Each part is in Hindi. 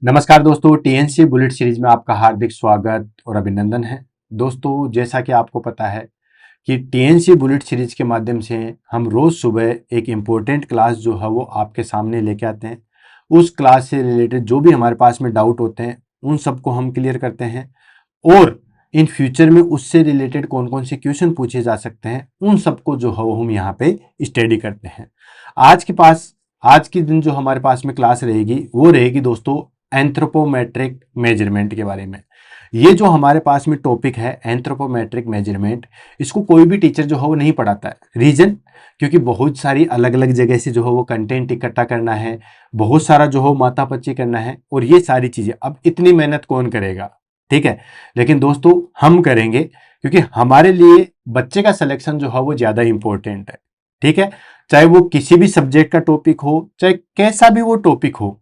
नमस्कार दोस्तों, टीएनसी बुलेट सीरीज में आपका हार्दिक स्वागत और अभिनंदन है। दोस्तों, जैसा कि आपको पता है कि टीएनसी बुलेट सीरीज के माध्यम से हम रोज सुबह एक इम्पोर्टेंट क्लास जो है वो आपके सामने लेके आते हैं। उस क्लास से रिलेटेड जो भी हमारे पास में डाउट होते हैं उन सबको हम क्लियर करते हैं और इन फ्यूचर में उससे रिलेटेड कौन कौन से क्वेश्चन पूछे जा सकते हैं उन सबको जो है वो हम यहाँ पे स्टडी करते हैं। आज के दिन जो हमारे पास में क्लास रहेगी वो रहेगी दोस्तों एंथ्रोपोमेट्रिक मेजरमेंट के बारे में। ये जो हमारे पास में टॉपिक है एंथ्रोपोमेट्रिक मेजरमेंट, इसको कोई भी टीचर जो है वो नहीं पढ़ाता है। रीजन, क्योंकि बहुत सारी अलग अलग जगह से जो है वो कंटेंट इकट्ठा करना है, बहुत सारा जो है माथापच्ची करना है और ये सारी चीजें अब इतनी मेहनत कौन करेगा, ठीक है। लेकिन दोस्तों हम करेंगे क्योंकि हमारे लिए बच्चे का सिलेक्शन जो है वो ज्यादा इंपॉर्टेंट है, ठीक है। चाहे वो किसी भी सब्जेक्ट का टॉपिक हो, चाहे कैसा भी वो टॉपिक हो,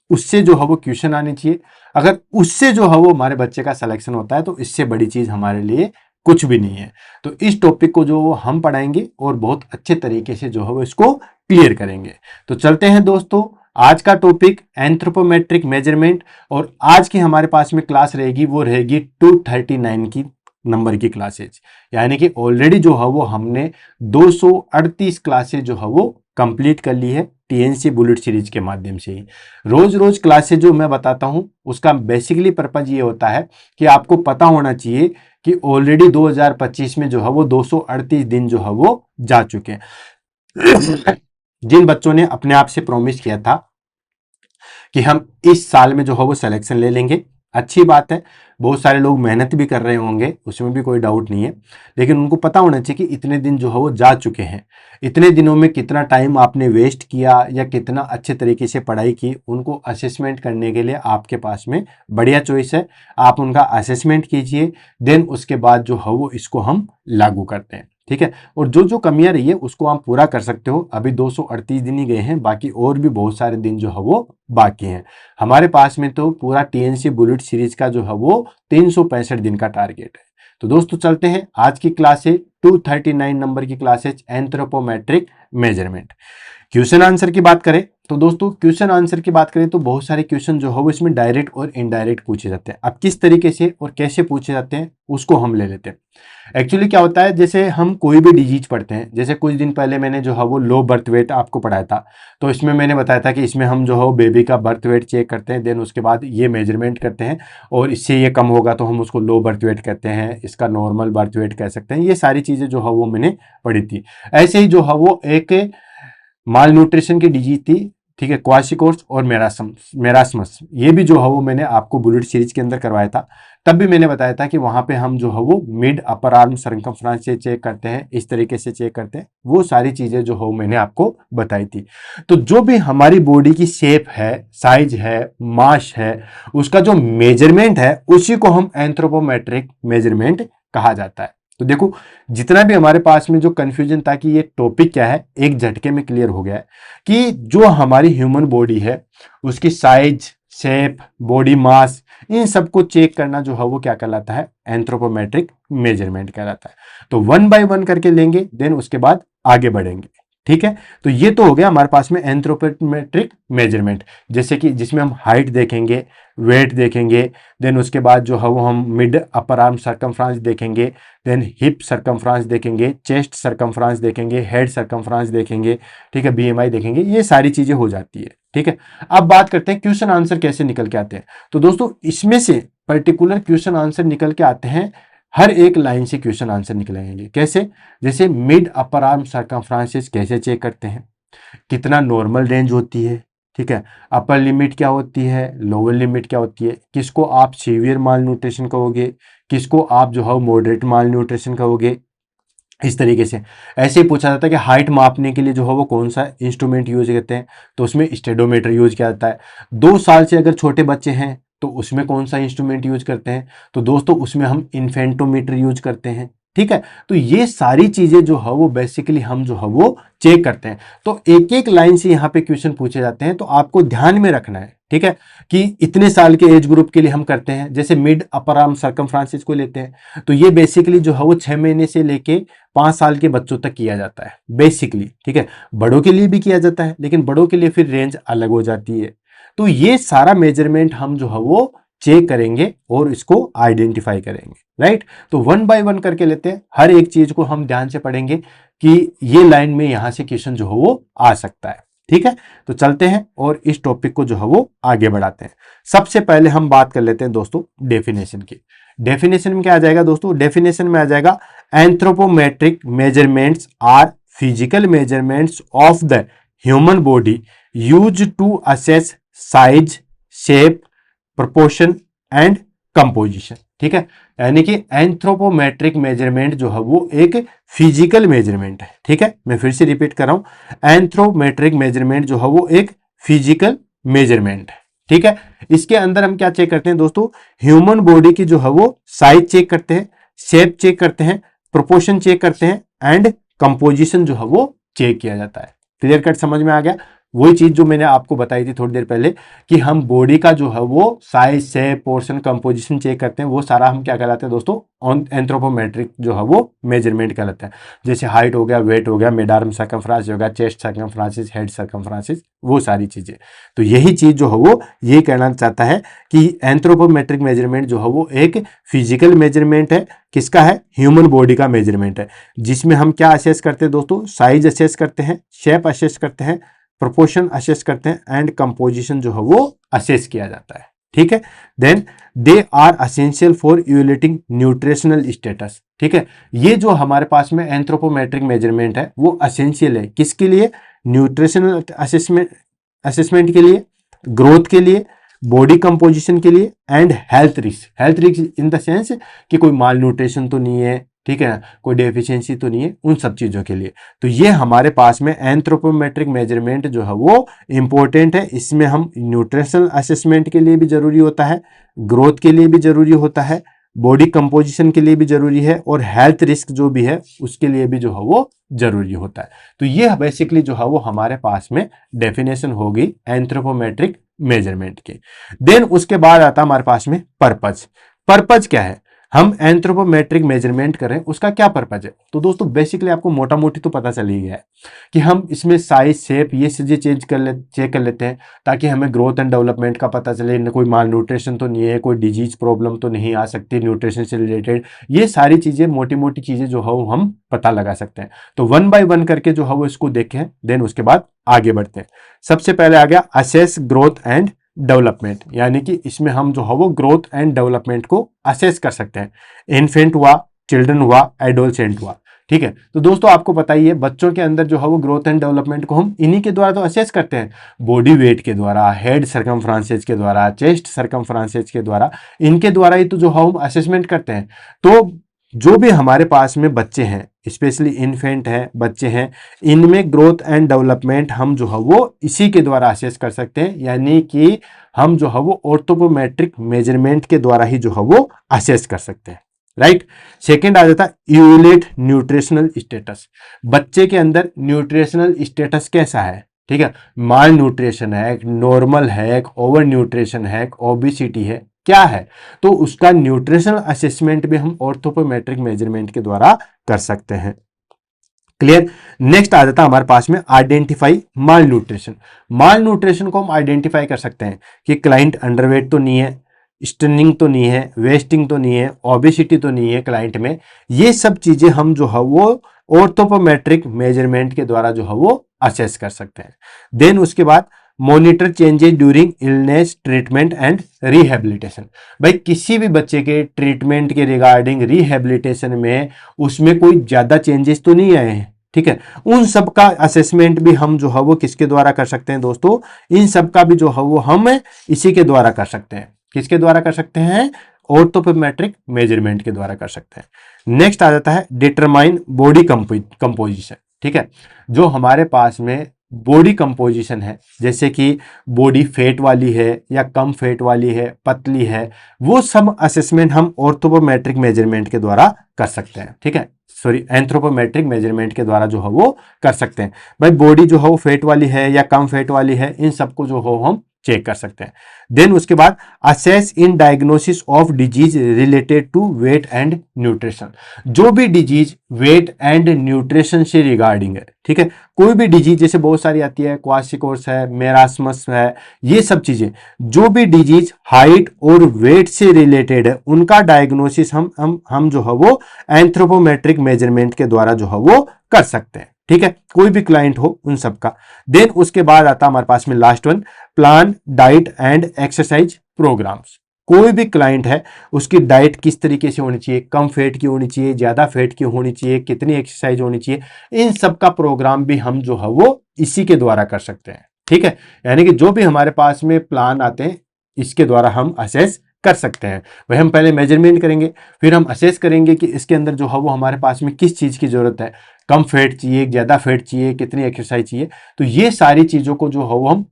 उससे जो है वो क्वेश्चन आने चाहिए। अगर उससे जो है वो हमारे बच्चे का सिलेक्शन होता है तो इससे बड़ी चीज हमारे लिए कुछ भी नहीं है। तो इस टॉपिक को जो हम पढ़ाएंगे और बहुत अच्छे तरीके से जो है वो इसको क्लियर करेंगे। तो चलते हैं दोस्तों, आज का टॉपिक एंथ्रोपोमेट्रिक मेजरमेंट और आज की हमारे पास में क्लास रहेगी वो रहेगी 239 की नंबर की क्लासेज। यानी कि ऑलरेडी जो है वो हमने 238 क्लासेज जो है वो कंप्लीट कर ली है टीएनसी बुलेट सीरीज के माध्यम से ही। रोज रोज क्लासेज जो मैं बताता हूं उसका बेसिकली पर्पज ये होता है कि आपको पता होना चाहिए कि ऑलरेडी 2025 में जो है वो 238 दिन जो है वो जा चुके हैं। जिन बच्चों ने अपने आप से प्रॉमिस किया था कि हम इस साल में जो है वो सिलेक्शन ले लेंगे, अच्छी बात है। बहुत सारे लोग मेहनत भी कर रहे होंगे, उसमें भी कोई डाउट नहीं है, लेकिन उनको पता होना चाहिए कि इतने दिन जो है वो जा चुके हैं। इतने दिनों में कितना टाइम आपने वेस्ट किया या कितना अच्छे तरीके से पढ़ाई की, उनको असेसमेंट करने के लिए आपके पास में बढ़िया चॉइस है। आप उनका असेसमेंट कीजिए, देन उसके बाद जो है वो इसको हम लागू करते हैं, ठीक है। और जो जो कमियां रही है उसको आप पूरा कर सकते हो। अभी 238 दिन ही गए हैं, बाकी और भी बहुत सारे दिन जो है वो बाकी हैं। हमारे पास में तो पूरा टीएनसी बुलेट सीरीज का जो है वो 365 दिन का टारगेट है। तो दोस्तों चलते हैं, आज की क्लास है 239 नंबर की क्लास है एंथ्रोपोमेट्रिक मेजरमेंट। क्वेश्चन आंसर की बात करें तो दोस्तों क्वेश्चन आंसर की बात करें तो बहुत सारे क्वेश्चन जो है वो इसमें डायरेक्ट और इनडायरेक्ट पूछे जाते हैं। अब किस तरीके से और कैसे पूछे जाते हैं उसको हम ले लेते हैं। एक्चुअली क्या होता है, जैसे हम कोई भी डिजीज पढ़ते हैं, जैसे कुछ दिन पहले मैंने जो है वो लो बर्थ वेट आपको पढ़ाया था, तो इसमें मैंने बताया था कि इसमें हम जो है बेबी का बर्थ वेट चेक करते हैं, देन उसके बाद ये मेजरमेंट करते हैं और इससे ये कम होगा तो हम उसको लो बर्थ वेट कहते हैं, इसका नॉर्मल बर्थ वेट कह सकते हैं। ये सारी चीजें जो है वो मैंने पढ़ी थी। ऐसे ही जो है वो एक माल न्यूट्रिशन की डिजीज थी, ठीक है, क्वाशिकोर्स और मेरास्मस, ये भी जो है वो मैंने आपको बुलेट सीरीज के अंदर करवाया था। तब भी मैंने बताया था कि वहां पे हम जो है वो मिड अपर आर्म सरकमफ्रेंस से चेक करते हैं, इस तरीके से चेक करते हैं। वो सारी चीजें जो है मैंने आपको बताई थी। तो जो भी हमारी बॉडी की शेप है, साइज है, मास है, उसका जो मेजरमेंट है उसी को हम एंथ्रोपोमेट्रिक मेजरमेंट कहा जाता है। तो देखो, जितना भी हमारे पास में जो कंफ्यूजन था कि ये टॉपिक क्या है, एक झटके में क्लियर हो गया है कि जो हमारी ह्यूमन बॉडी है उसकी साइज, शेप, बॉडी मास, इन सबको चेक करना जो है वो क्या कहलाता है, एंथ्रोपोमेट्रिक मेजरमेंट कहलाता है। तो वन बाय वन करके लेंगे, देन उसके बाद आगे बढ़ेंगे, ठीक है। तो ये तो हो गया हमारे पास में एंथ्रोपोमेट्रिक मेजरमेंट, जैसे कि जिसमें हम हाइट देखेंगे, वेट देखेंगे, देन उसके बाद जो है वो हम मिड अपर आर्म सरकमफ्रेंस देखेंगे, देन हिप सरकमफ्रेंस देखेंगे, चेस्ट सरकमफ्रेंस देखेंगे, हेड सरकमफ्रेंस देखेंगे, ठीक है, बीएमआई देखेंगे। ये सारी चीजें हो जाती है, ठीक है। अब बात करते हैं क्वेश्चन आंसर कैसे निकल के आते हैं। तो दोस्तों इसमें से पर्टिकुलर क्वेश्चन आंसर निकल के आते हैं, हर एक लाइन से क्वेश्चन आंसर निकलेंगे। कैसे? जैसे मिड अपर आर्म सरकमफ्रेंसेस कैसे चेक करते हैं, कितना नॉर्मल रेंज होती है, ठीक है, अपर लिमिट क्या होती है, लोअर लिमिट क्या होती है, किसको आप सीवियर माल न्यूट्रिशन कहोगे, किसको आप जो है मॉडरेट माल न्यूट्रिशन कहोगे, इस तरीके से। ऐसे ही पूछा जाता है कि हाइट मापने के लिए जो है वो कौन सा इंस्ट्रूमेंट यूज करते हैं, तो उसमें स्टेडोमीटर यूज किया जाता है। 2 साल से अगर छोटे बच्चे हैं तो उसमें कौन सा इंस्ट्रूमेंट यूज करते हैं, तो दोस्तों उसमें हम इन्फेंटोमीटर यूज करते हैं, ठीक है। तो ये सारी चीजें जो है वो बेसिकली हम जो है वो चेक करते हैं। तो एक एक लाइन से यहाँ पे क्वेश्चन पूछे जाते हैं, तो आपको ध्यान में रखना है, ठीक है, कि इतने साल के एज ग्रुप के लिए हम करते हैं। जैसे मिड अपर आर्म सरकमफ्रेंसेस को लेते हैं तो ये बेसिकली जो है वो 6 महीने से लेके 5 साल के बच्चों तक किया जाता है बेसिकली, ठीक है। बड़ों के लिए भी किया जाता है, लेकिन बड़ों के लिए फिर रेंज अलग हो जाती है। तो ये सारा मेजरमेंट हम जो है वो चेक करेंगे और इसको आइडेंटिफाई करेंगे, राइट। तो वन बाय वन करके लेते हैं, हर एक चीज को हम ध्यान से पढ़ेंगे कि ये लाइन में यहां से क्वेश्चन जो है वो आ सकता है, ठीक है। तो चलते हैं और इस टॉपिक को जो है वो आगे बढ़ाते हैं। सबसे पहले हम बात कर लेते हैं दोस्तों डेफिनेशन की। डेफिनेशन में क्या आ जाएगा दोस्तों? डेफिनेशन में आ जाएगा anthropometric measurements are physical measurements of the human body use to assess size, shape, proportion and composition, ठीक है। यानी कि एंथ्रोपोमेट्रिक मेजरमेंट जो है वो एक फिजिकल मेजरमेंट है, ठीक है। मैं फिर से रिपीट कर रहा हूं, एंथ्रोपोमेट्रिक मेजरमेंट जो है वो एक फिजिकल मेजरमेंट है, ठीक है। इसके अंदर हम क्या चेक करते हैं दोस्तों? ह्यूमन बॉडी की जो है वो साइज चेक करते हैं, शेप चेक करते हैं, प्रोपोर्शन चेक करते हैं एंड कंपोजिशन जो है वो चेक किया जाता है। क्लियर कट समझ में आ गया? वही चीज जो मैंने आपको बताई थी थोड़ी देर पहले कि हम बॉडी का जो है वो size, shape, portion, composition check करते हैं, वो सारा हम क्या कहलाते हैं दोस्तों? एंथ्रोपोमेट्रिक जो है वो मेजरमेंट कहलाता है। जैसे हाइट हो गया, वेट हो गया, मिड आर्म सर्कमफ्रेंस हो गया, चेस्ट सर्कमफ्रेंस, हेड सर्कमफ्रेंस, वो सारी चीजें। तो यही चीज जो है वो ये कहना चाहता है कि एंथ्रोपोमेट्रिक मेजरमेंट जो है वो एक फिजिकल मेजरमेंट है। किसका है? ह्यूमन बॉडी का मेजरमेंट है, जिसमें हम क्या असेस करते हैं दोस्तों? साइज असेस करते हैं, शेप असेस करते हैं, प्रोपोर्शन असेस करते हैं एंड कंपोजिशन जो है वो असेस किया जाता है, ठीक है। Then they are essential for evaluating nutritional status, ठीक है। ये जो हमारे पास में एंथ्रोपोमेट्रिक मेजरमेंट है वो असेंशियल है। किसके लिए? न्यूट्रिशनल असेसमेंट के लिए, ग्रोथ के लिए, बॉडी कंपोजिशन के लिए and health risk. Health risk in the sense कि कोई माल न्यूट्रिशन तो नहीं है, ठीक है, कोई डेफिशिएंसी तो नहीं है, उन सब चीजों के लिए। तो ये हमारे पास में एंथ्रोपोमेट्रिक मेजरमेंट जो है वो इंपॉर्टेंट है। इसमें हम न्यूट्रिशनल असेसमेंट के लिए भी जरूरी होता है, ग्रोथ के लिए भी जरूरी होता है, बॉडी कंपोजिशन के लिए भी जरूरी है और हेल्थ रिस्क जो भी है उसके लिए भी जो है वो जरूरी होता है। तो ये बेसिकली जो है वो हमारे पास में डेफिनेशन होगी एंथ्रोपोमेट्रिक मेजरमेंट की। देन उसके बाद आता है हमारे पास में पर्पज। पर्पज क्या है? हम एंथ्रोपोमेट्रिक मेजरमेंट कर रहे हैं, उसका क्या पर्पज है? तो दोस्तों बेसिकली आपको मोटा मोटी तो पता चल ही गया है कि हम इसमें साइज, शेप ये चीजें चेक कर लेते हैं ताकि हमें ग्रोथ एंड डेवलपमेंट का पता चले, कोई माल न्यूट्रिशन तो नहीं है, कोई डिजीज प्रॉब्लम तो नहीं आ सकती न्यूट्रिशन से रिलेटेड। ये सारी चीजें, मोटी मोटी चीजें जो है हम पता लगा सकते हैं। तो वन बाय वन करके जो है वो इसको देखें, देन उसके बाद आगे बढ़ते हैं। सबसे पहले आ गया असेस ग्रोथ एंड डेवलपमेंट, यानी कि इसमें हम जो है वो ग्रोथ एंड डेवलपमेंट को असेस कर सकते हैं। इन्फेंट हुआ, चिल्ड्रन हुआ, एडोलसेंट हुआ, ठीक है। तो दोस्तों आपको पता ही है बच्चों के अंदर जो है वो ग्रोथ एंड डेवलपमेंट को हम इन्हीं के द्वारा तो असेस करते हैं, बॉडी वेट के द्वारा, हेड सर्कमफ्रेंसेस के द्वारा, चेस्ट सर्कमफ्रेंसेस के द्वारा, इनके द्वारा ही तो जो है हम असेसमेंट करते हैं। तो जो भी हमारे पास में बच्चे हैं, स्पेशली इन्फेंट है, बच्चे हैं, इनमें ग्रोथ एंड डेवलपमेंट हम जो है वो इसी के द्वारा असेस कर सकते हैं, यानी कि हम जो है वो ऑर्थोपोमेट्रिक मेजरमेंट के द्वारा ही जो है वो असेस कर सकते हैं, राइट। सेकेंड आ जाता है इवैल्यूएट न्यूट्रिशनल स्टेटस। बच्चे के अंदर न्यूट्रिशनल स्टेटस कैसा है, ठीक है, माल न्यूट्रिशन है, नॉर्मल है, ओवर न्यूट्रिशन है, ओबेसिटी है, क्या है, तो उसका न्यूट्रिशनल असेसमेंट भी हम ऑर्थोपोमेट्रिक मेजरमेंट के द्वारा कर सकते हैं। क्लियर। नेक्स्ट आ जाता है हमारे पास में आइडेंटिफाई माल न्यूट्रिशन। माल न्यूट्रिशन को हम आइडेंटिफाई कर सकते हैं कि क्लाइंट अंडरवेट तो नहीं है, स्टनिंग तो नहीं है, वेस्टिंग तो नहीं है, ओबेसिटी तो नहीं है क्लाइंट में। ये सब चीजें हम जो है वो ऑर्थोपोमेट्रिक मेजरमेंट के द्वारा जो है वो असेस कर सकते हैं। देन उसके बाद monitor changes during illness, treatment and rehabilitation. भाई किसी भी बच्चे के ट्रीटमेंट के रिगार्डिंग रिहेबिलिटेशन में उसमें कोई ज्यादा चेंजेस तो नहीं आए हैं, ठीक है, उन सब का असेसमेंट भी हम जो है वो किसके द्वारा कर सकते हैं दोस्तों? इन सब का भी जो है वो हम इसी के द्वारा कर सकते हैं। किसके द्वारा कर सकते हैं? ऑर्थोपोमेट्रिक मेजरमेंट के द्वारा कर सकते हैं। नेक्स्ट आ जाता है डिटरमाइन बॉडी कंपोजिशन, ठीक है। जो हमारे पास में बॉडी कंपोजिशन है, जैसे कि बॉडी फेट वाली है या कम फेट वाली है, पतली है, वो सब असेसमेंट हम ऑर्थोपोमेट्रिक मेजरमेंट के द्वारा कर सकते हैं, ठीक है, सॉरी एंथ्रोपोमेट्रिक मेजरमेंट के द्वारा जो है वो कर सकते हैं। भाई बॉडी जो है वो फेट वाली है या कम फेट वाली है, इन सबको जो हो हम चेक कर सकते हैं। देन उसके बाद assess in diagnosis of disease related to weight and nutrition. जो भी डिजीज वेट एंड न्यूट्रिशन से रिगार्डिंग है, ठीक है, कोई भी डिजीज जैसे बहुत सारी आती है, क्वासिकोर्स है, मेरास्मस है, ये सब चीजें, जो भी डिजीज हाइट और वेट से रिलेटेड है उनका डायग्नोसिस हम जो है वो एंथ्रोपोमेट्रिक मेजरमेंट के द्वारा जो है वो कर सकते हैं। ठीक है, कोई भी क्लाइंट हो उन सब का। देन उसके बाद आता हमारे पास में last one, plan diet and exercise programs. कोई भी क्लाइंट है उसकी डाइट किस तरीके से होनी चाहिए, कम फेट की होनी चाहिए, ज्यादा फेट की होनी चाहिए, कितनी एक्सरसाइज होनी चाहिए, इन सब का प्रोग्राम भी हम जो है वो इसी के द्वारा कर सकते हैं। ठीक है, यानी कि जो भी हमारे पास में प्लान आते हैं इसके द्वारा हम असेस कर सकते हैं। वह हम पहले मेजरमेंट करेंगे, फिर हम असेस करेंगे कि इसके अंदर जो है वो हमारे पास में किस चीज की जरूरत है, कम फैट चाहिए, ज्यादा फैट चाहिए, कितनी एक्सरसाइज चाहिए। तो ये सारी चीजों को जो है वो हम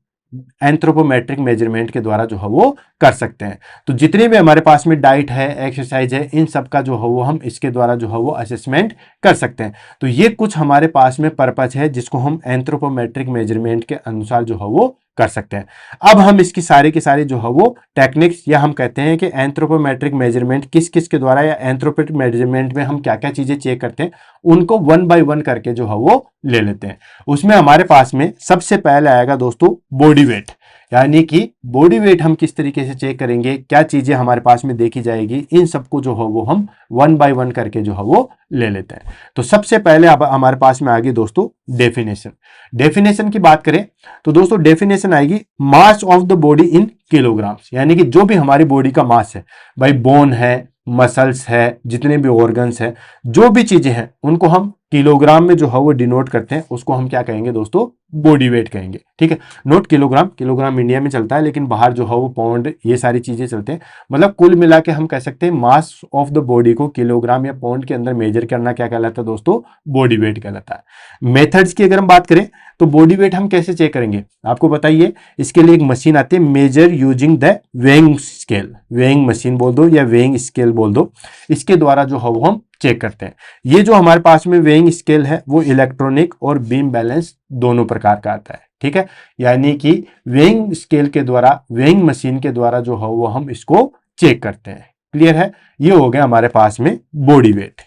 एंथ्रोपोमेट्रिक मेजरमेंट के द्वारा जो है वो कर सकते हैं। तो जितने भी हमारे पास में डाइट है, एक्सरसाइज है, इन सब का जो है वो हम इसके द्वारा जो है वो असेसमेंट कर सकते हैं। तो ये कुछ हमारे पास में पर्पज है जिसको हम एंथ्रोपोमेट्रिक मेजरमेंट के अनुसार जो है वो कर सकते हैं। अब हम इसकी सारे के सारे जो है वो टेक्निक्स, या हम कहते हैं कि एंथ्रोपोमेट्रिक मेजरमेंट किस किस के द्वारा, या एंथ्रोपोमेट्रिक मेजरमेंट में हम क्या क्या चीजें चेक करते हैं, उनको वन बाय वन करके जो है वो ले लेते हैं। उसमें हमारे पास में सबसे पहले आएगा दोस्तों बॉडी वेट, यानी कि बॉडी वेट हम किस तरीके से चेक करेंगे, क्या चीजें हमारे पास में देखी जाएगी, इन सबको जो है वो हम वन बाय वन करके जो है वो ले लेते हैं। तो सबसे पहले अब हमारे पास में आ गई दोस्तों डेफिनेशन। डेफिनेशन की बात करें तो दोस्तों डेफिनेशन आएगी mass of the body in kilograms, यानी कि जो भी हमारी बॉडी का मास है, भाई बोन है, मसल्स है, जितने भी ऑर्गन्स है, जो भी चीजें हैं उनको हम किलोग्राम में जो है वो डिनोट करते हैं, उसको हम क्या कहेंगे दोस्तों, बॉडी वेट कहेंगे। ठीक है, नोट किलोग्राम, किलोग्राम इंडिया में चलता है लेकिन बाहर जो है वो पाउंड, ये सारी चीजें चलते हैं। मतलब कुल मिला के हम कह सकते हैं मास ऑफ द बॉडी को किलोग्राम या पाउंड के अंदर मेजर करना क्या कहलाता है दोस्तों, बॉडी वेट कहलाता है। मेथड्स की अगर हम बात करें तो बॉडी वेट हम कैसे चेक करेंगे, आपको बताइए, इसके लिए एक मशीन आती है, measure using the weighing scale, weighing machine बोल दो या वेइंग स्केल बोल दो, इसके द्वारा जो है वो हम चेक करते हैं। ये जो हमारे पास में वेइंग स्केल है वो इलेक्ट्रॉनिक और बीम बैलेंस दोनों प्रकार का आता है। ठीक है, यानी कि वेइंग स्केल के द्वारा, वेइंग मशीन के द्वारा जो है वो हम इसको चेक करते हैं। क्लियर है, ये हो गया हमारे पास में बॉडी वेट।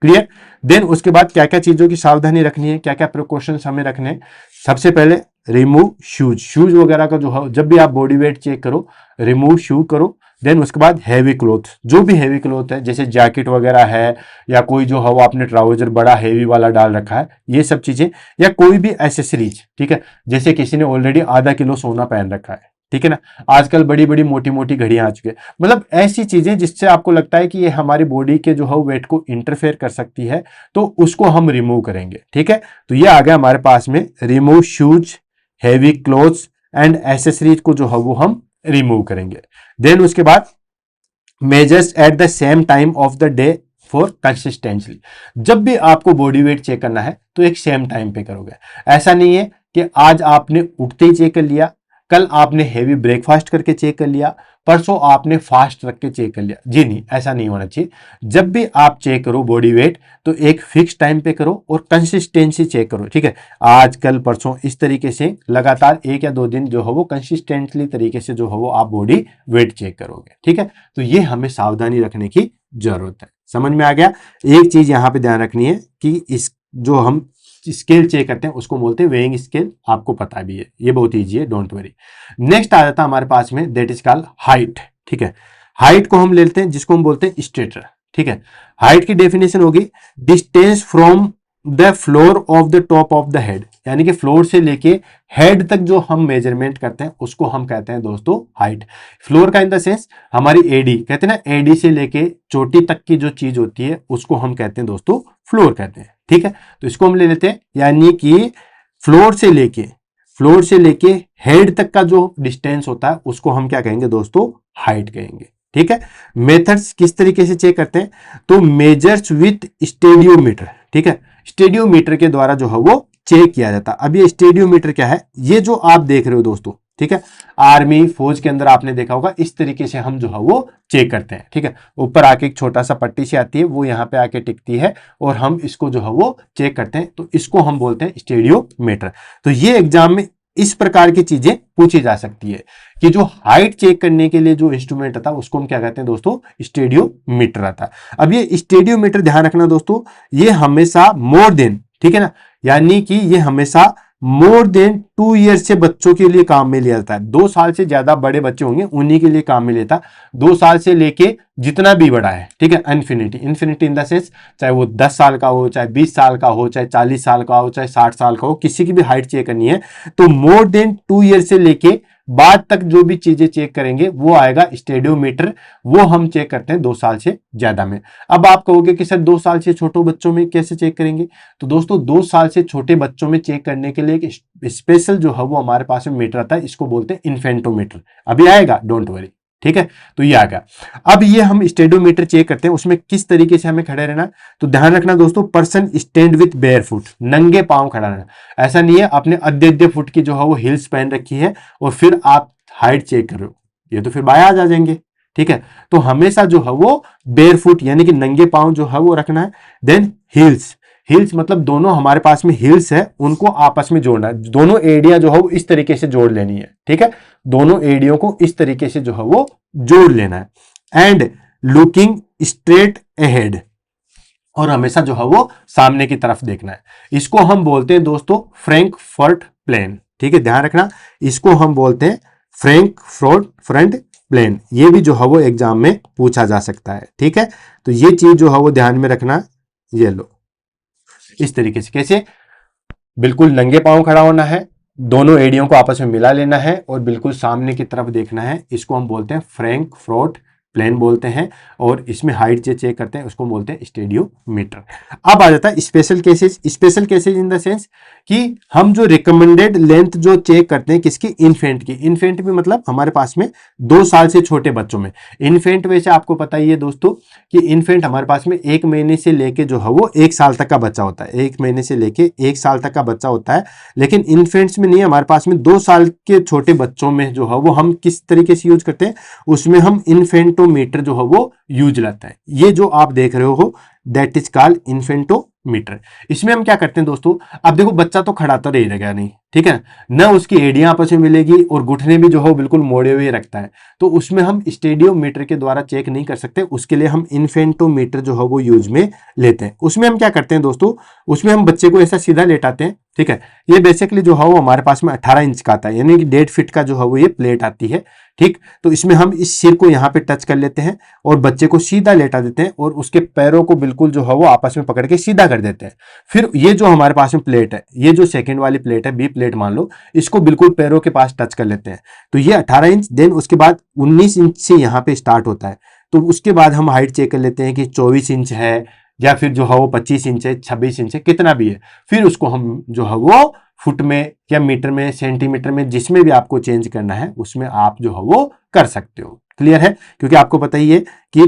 क्लियर। देन उसके बाद क्या क्या चीजों की सावधानी रखनी है, क्या क्या प्रिकॉशंस हमें रखने हैं। सबसे पहले रिमूव शूज, शूज वगैरह का जो है, जब भी आप बॉडी वेट चेक करो रिमूव शू करो। देन उसके बाद हैवी क्लोथ, जो भी हैवी क्लोथ है जैसे जैकेट वगैरह है, या कोई जो है वो आपने ट्राउजर बड़ा हैवी वाला डाल रखा है, ये सब चीजें, या कोई भी एसेसरीज, ठीक है, जैसे किसी ने ऑलरेडी आधा किलो सोना पहन रखा है, ठीक है ना, आजकल बड़ी बड़ी मोटी मोटी घड़ियां आ चुकी है, मतलब ऐसी चीजें जिससे आपको लगता है कि ये हमारी बॉडी के जो है वेट को इंटरफेयर कर सकती है, तो उसको हम रिमूव करेंगे। ठीक है, तो ये आ गया हमारे पास में remove shoes, heavy clothes and accessories को जो है वो हम रिमूव करेंगे। देन उसके बाद measures at the same time of the day for consistently, जब भी आपको बॉडी वेट चेक करना है तो एक सेम टाइम पे करोगे। ऐसा नहीं है कि आज आपने उठते ही चेक कर लिया, कल आपने हेवी ब्रेकफास्ट करके चेक कर लिया, परसों आपने फास्ट रख के चेक कर लिया, जी नहीं, ऐसा नहीं होना चाहिए। जब भी आप चेक करो बॉडी वेट तो एक फिक्स टाइम पे करो और कंसिस्टेंसी चेक करो। ठीक है, आज कल परसों इस तरीके से लगातार 1 या 2 दिन जो है वो कंसिस्टेंटली तरीके से जो है वो आप बॉडी वेट चेक करोगे। ठीक है, तो ये हमें सावधानी रखने की जरूरत है। समझ में आ गया। एक चीज यहां पे ध्यान रखनी है कि इस जो हम स्केल चेक करते हैं उसको बोलते हैं वेइंग स्केल, आपको पता भी है, ये बहुत इजी है, डोंट वरी। नेक्स्ट आ जाता है हमारे पास में दैट इज कॉल्ड हाइट। ठीक है, हाइट को हम लेते हैं जिसको हम बोलते हैं स्टेटर। ठीक है, हाइट की डेफिनेशन होगी distance from the floor of the top of the head, यानी कि फ्लोर से लेके हेड तक जो हम मेजरमेंट करते हैं उसको हम कहते हैं दोस्तों हाइट। फ्लोर का इन द सेंस हमारी एडी, कहते हैं ना, एडी से लेके चोटी तक की जो चीज होती है उसको हम कहते हैं दोस्तों फ्लोर कहते हैं। ठीक है, तो इसको हम ले लेते हैं, यानी कि फ्लोर से लेके हेड तक का जो डिस्टेंस होता है उसको हम क्या कहेंगे दोस्तों, हाइट कहेंगे। ठीक है, मेथड्स किस तरीके से चेक करते हैं, तो मेजर्स विथ स्टेडियोमीटर। ठीक है, स्टेडियोमीटर के द्वारा जो है वो चेक किया जाता है। अब ये स्टेडियोमीटर क्या है, ये जो आप देख रहे हो दोस्तों, ठीक है, आर्मी फौज के अंदर आपने देखा होगा, इस तरीके से हम जो है वो चेक करते हैं। ठीक है, ऊपर आके एक छोटा सा पट्टी सी आती है, वो यहाँ पे आके टिकती है और हम इसको जो है वो चेक करते हैं, तो इसको हम बोलते हैं स्टेडियोमीटर। तो ये एग्जाम में इस प्रकार की चीजें पूछी जा सकती है कि जो हाइट चेक करने के लिए जो इंस्ट्रूमेंट आता है उसको हम क्या कहते हैं दोस्तों, स्टेडियोमीटर आता है। अब ये स्टेडियोमीटर ध्यान रखना दोस्तों, ये हमेशा मोर देन, ठीक है ना, यानी कि ये हमेशा मोर देन 2 ईयर्स से बच्चों के लिए काम में लिया जाता है। 2 साल से ज्यादा बड़े बच्चे होंगे उन्हीं के लिए काम में लेता। 2 साल से लेके जितना भी बड़ा है, ठीक है, इन्फिनिटी इन द सेंस चाहे वो 10 साल का हो, चाहे 20 साल का हो, चाहे 40 साल का हो, चाहे 60 साल का हो, किसी की भी हाइट चेक करनी है तो मोर देन 2 ईयर से लेके बाद तक जो भी चीजें चेक करेंगे वो आएगा स्टेडियोमीटर। वो हम चेक करते हैं 2 साल से ज्यादा में। अब आप कहोगे कि सर 2 साल से छोटे बच्चों में कैसे चेक करेंगे, तो दोस्तों 2 साल से छोटे बच्चों में चेक करने के लिए एक स्पेशल जो है वो हमारे पास में मीटर आता है, इसको बोलते हैं इन्फेंटोमीटर। अभी आएगा, डोंट वरी, ठीक है। तो ये आ गया। अब ये हम स्टेडियोमीटर चेक करते हैं, उसमें किस तरीके से हमें खड़े रहना, तो ध्यान रखना दोस्तों, person stand with bear foot, नंगे पांव खड़ा रहना। ऐसा नहीं है आपने अद्य फुट की जो है वो हिल्स पहन रखी है और फिर आप हाइट चेक कर रहे हो, ये तो फिर बायाज आ जाएंगे, ठीक है। तो हमेशा जो है वो बेयर फुट यानी कि नंगे पांव जो है वो रखना है। देन हिल्स मतलब दोनों हमारे पास में हिल्स है, उनको आपस में जोड़ना है। दोनों एडिया जो है वो इस तरीके से जोड़ लेनी है, ठीक है। दोनों एडियो को इस तरीके से जो है वो जोड़ लेना है। एंड लुकिंग स्ट्रेट अहेड, और हमेशा जो है वो सामने की तरफ देखना है। इसको हम बोलते हैं दोस्तों फ्रैंकफर्ट प्लेन, ठीक है, ध्यान रखना। इसको हम बोलते हैं फ्रंट प्लेन। ये भी जो है वो एग्जाम में पूछा जा सकता है, ठीक है। तो ये चीज जो है वो ध्यान में रखना। ये लो इस तरीके से, कैसे, बिल्कुल नंगे पांव खड़ा होना है, दोनों एडियों को आपस में मिला लेना है और बिल्कुल सामने की तरफ देखना है। इसको हम बोलते हैं फ्रैंकफर्ट प्लेन बोलते हैं। और इसमें हाइट जो चेक करते हैं उसको बोलते हैं स्टेडियोमीटर। अब आ जाता है special cases in the sense कि हम जो रिकमेंडेड लेंथ जो चेक करते हैं किसकी, इन्फेंट भी मतलब हमारे पास में 2 साल से छोटे बच्चों में। इन्फेंट वैसे आपको पता ही है दोस्तों कि इन्फेंट हमारे पास में 1 महीने से लेके जो है वो 1 साल तक का बच्चा होता है। 1 महीने से लेके 1 साल तक का बच्चा होता है, लेकिन इन्फेंट्स में नहीं, हमारे पास में 2 साल के छोटे बच्चों में जो है वो हम किस तरीके से यूज करते हैं, उसमें हम इन्फेंटोमीटर जो है वो यूज लाता है। ये जो आप देख रहे हो दैट इज कॉल्ड इन्फेंटोमीटर। इसमें हम क्या करते हैं दोस्तों, अब देखो बच्चा तो खड़ा तो रहेगा नहीं, ठीक है न, उसकी एडियां आपस में मिलेगी और घुटने भी जो है बिल्कुल मोड़े हुए रखता है, तो उसमें हम स्टेडियोमीटर के द्वारा चेक नहीं कर सकते। उसके लिए हम इन्फेंटोमीटर जो है वो यूज में लेते हैं। उसमें हम क्या करते हैं दोस्तों, उसमें हम बच्चे को ऐसा सीधा लेटाते हैं, ठीक है। ये बेसिकली जो है वो हमारे पास में 18 इंच का आता है, यानी कि 1.5 फीट का जो है वो ये प्लेट आती है, ठीक। तो इसमें हम इस सिर को यहाँ पे टच कर लेते हैं और बच्चे को सीधा लेटा देते हैं और उसके पैरों को बिल्कुल जो है वो आपस में पकड़ के सीधा कर देते हैं। फिर ये जो हमारे पास में प्लेट है, ये जो सेकंड वाली प्लेट है, बी प्लेट मान लो, इसको बिल्कुल पैरों के पास टच कर लेते हैं। तो ये 18 इंच, देन उसके बाद 19 इंच से यहाँ पे स्टार्ट होता है। तो उसके बाद हम हाइट चेक कर लेते हैं कि 24 इंच है या फिर जो है वो 25 इंच है, 26 इंच है, कितना भी है। फिर उसको हम जो है वो फुट में या मीटर में, सेंटीमीटर में, जिसमें भी आपको चेंज करना है उसमें आप जो है वो कर सकते हो। क्लियर है, क्योंकि आपको पता ही है कि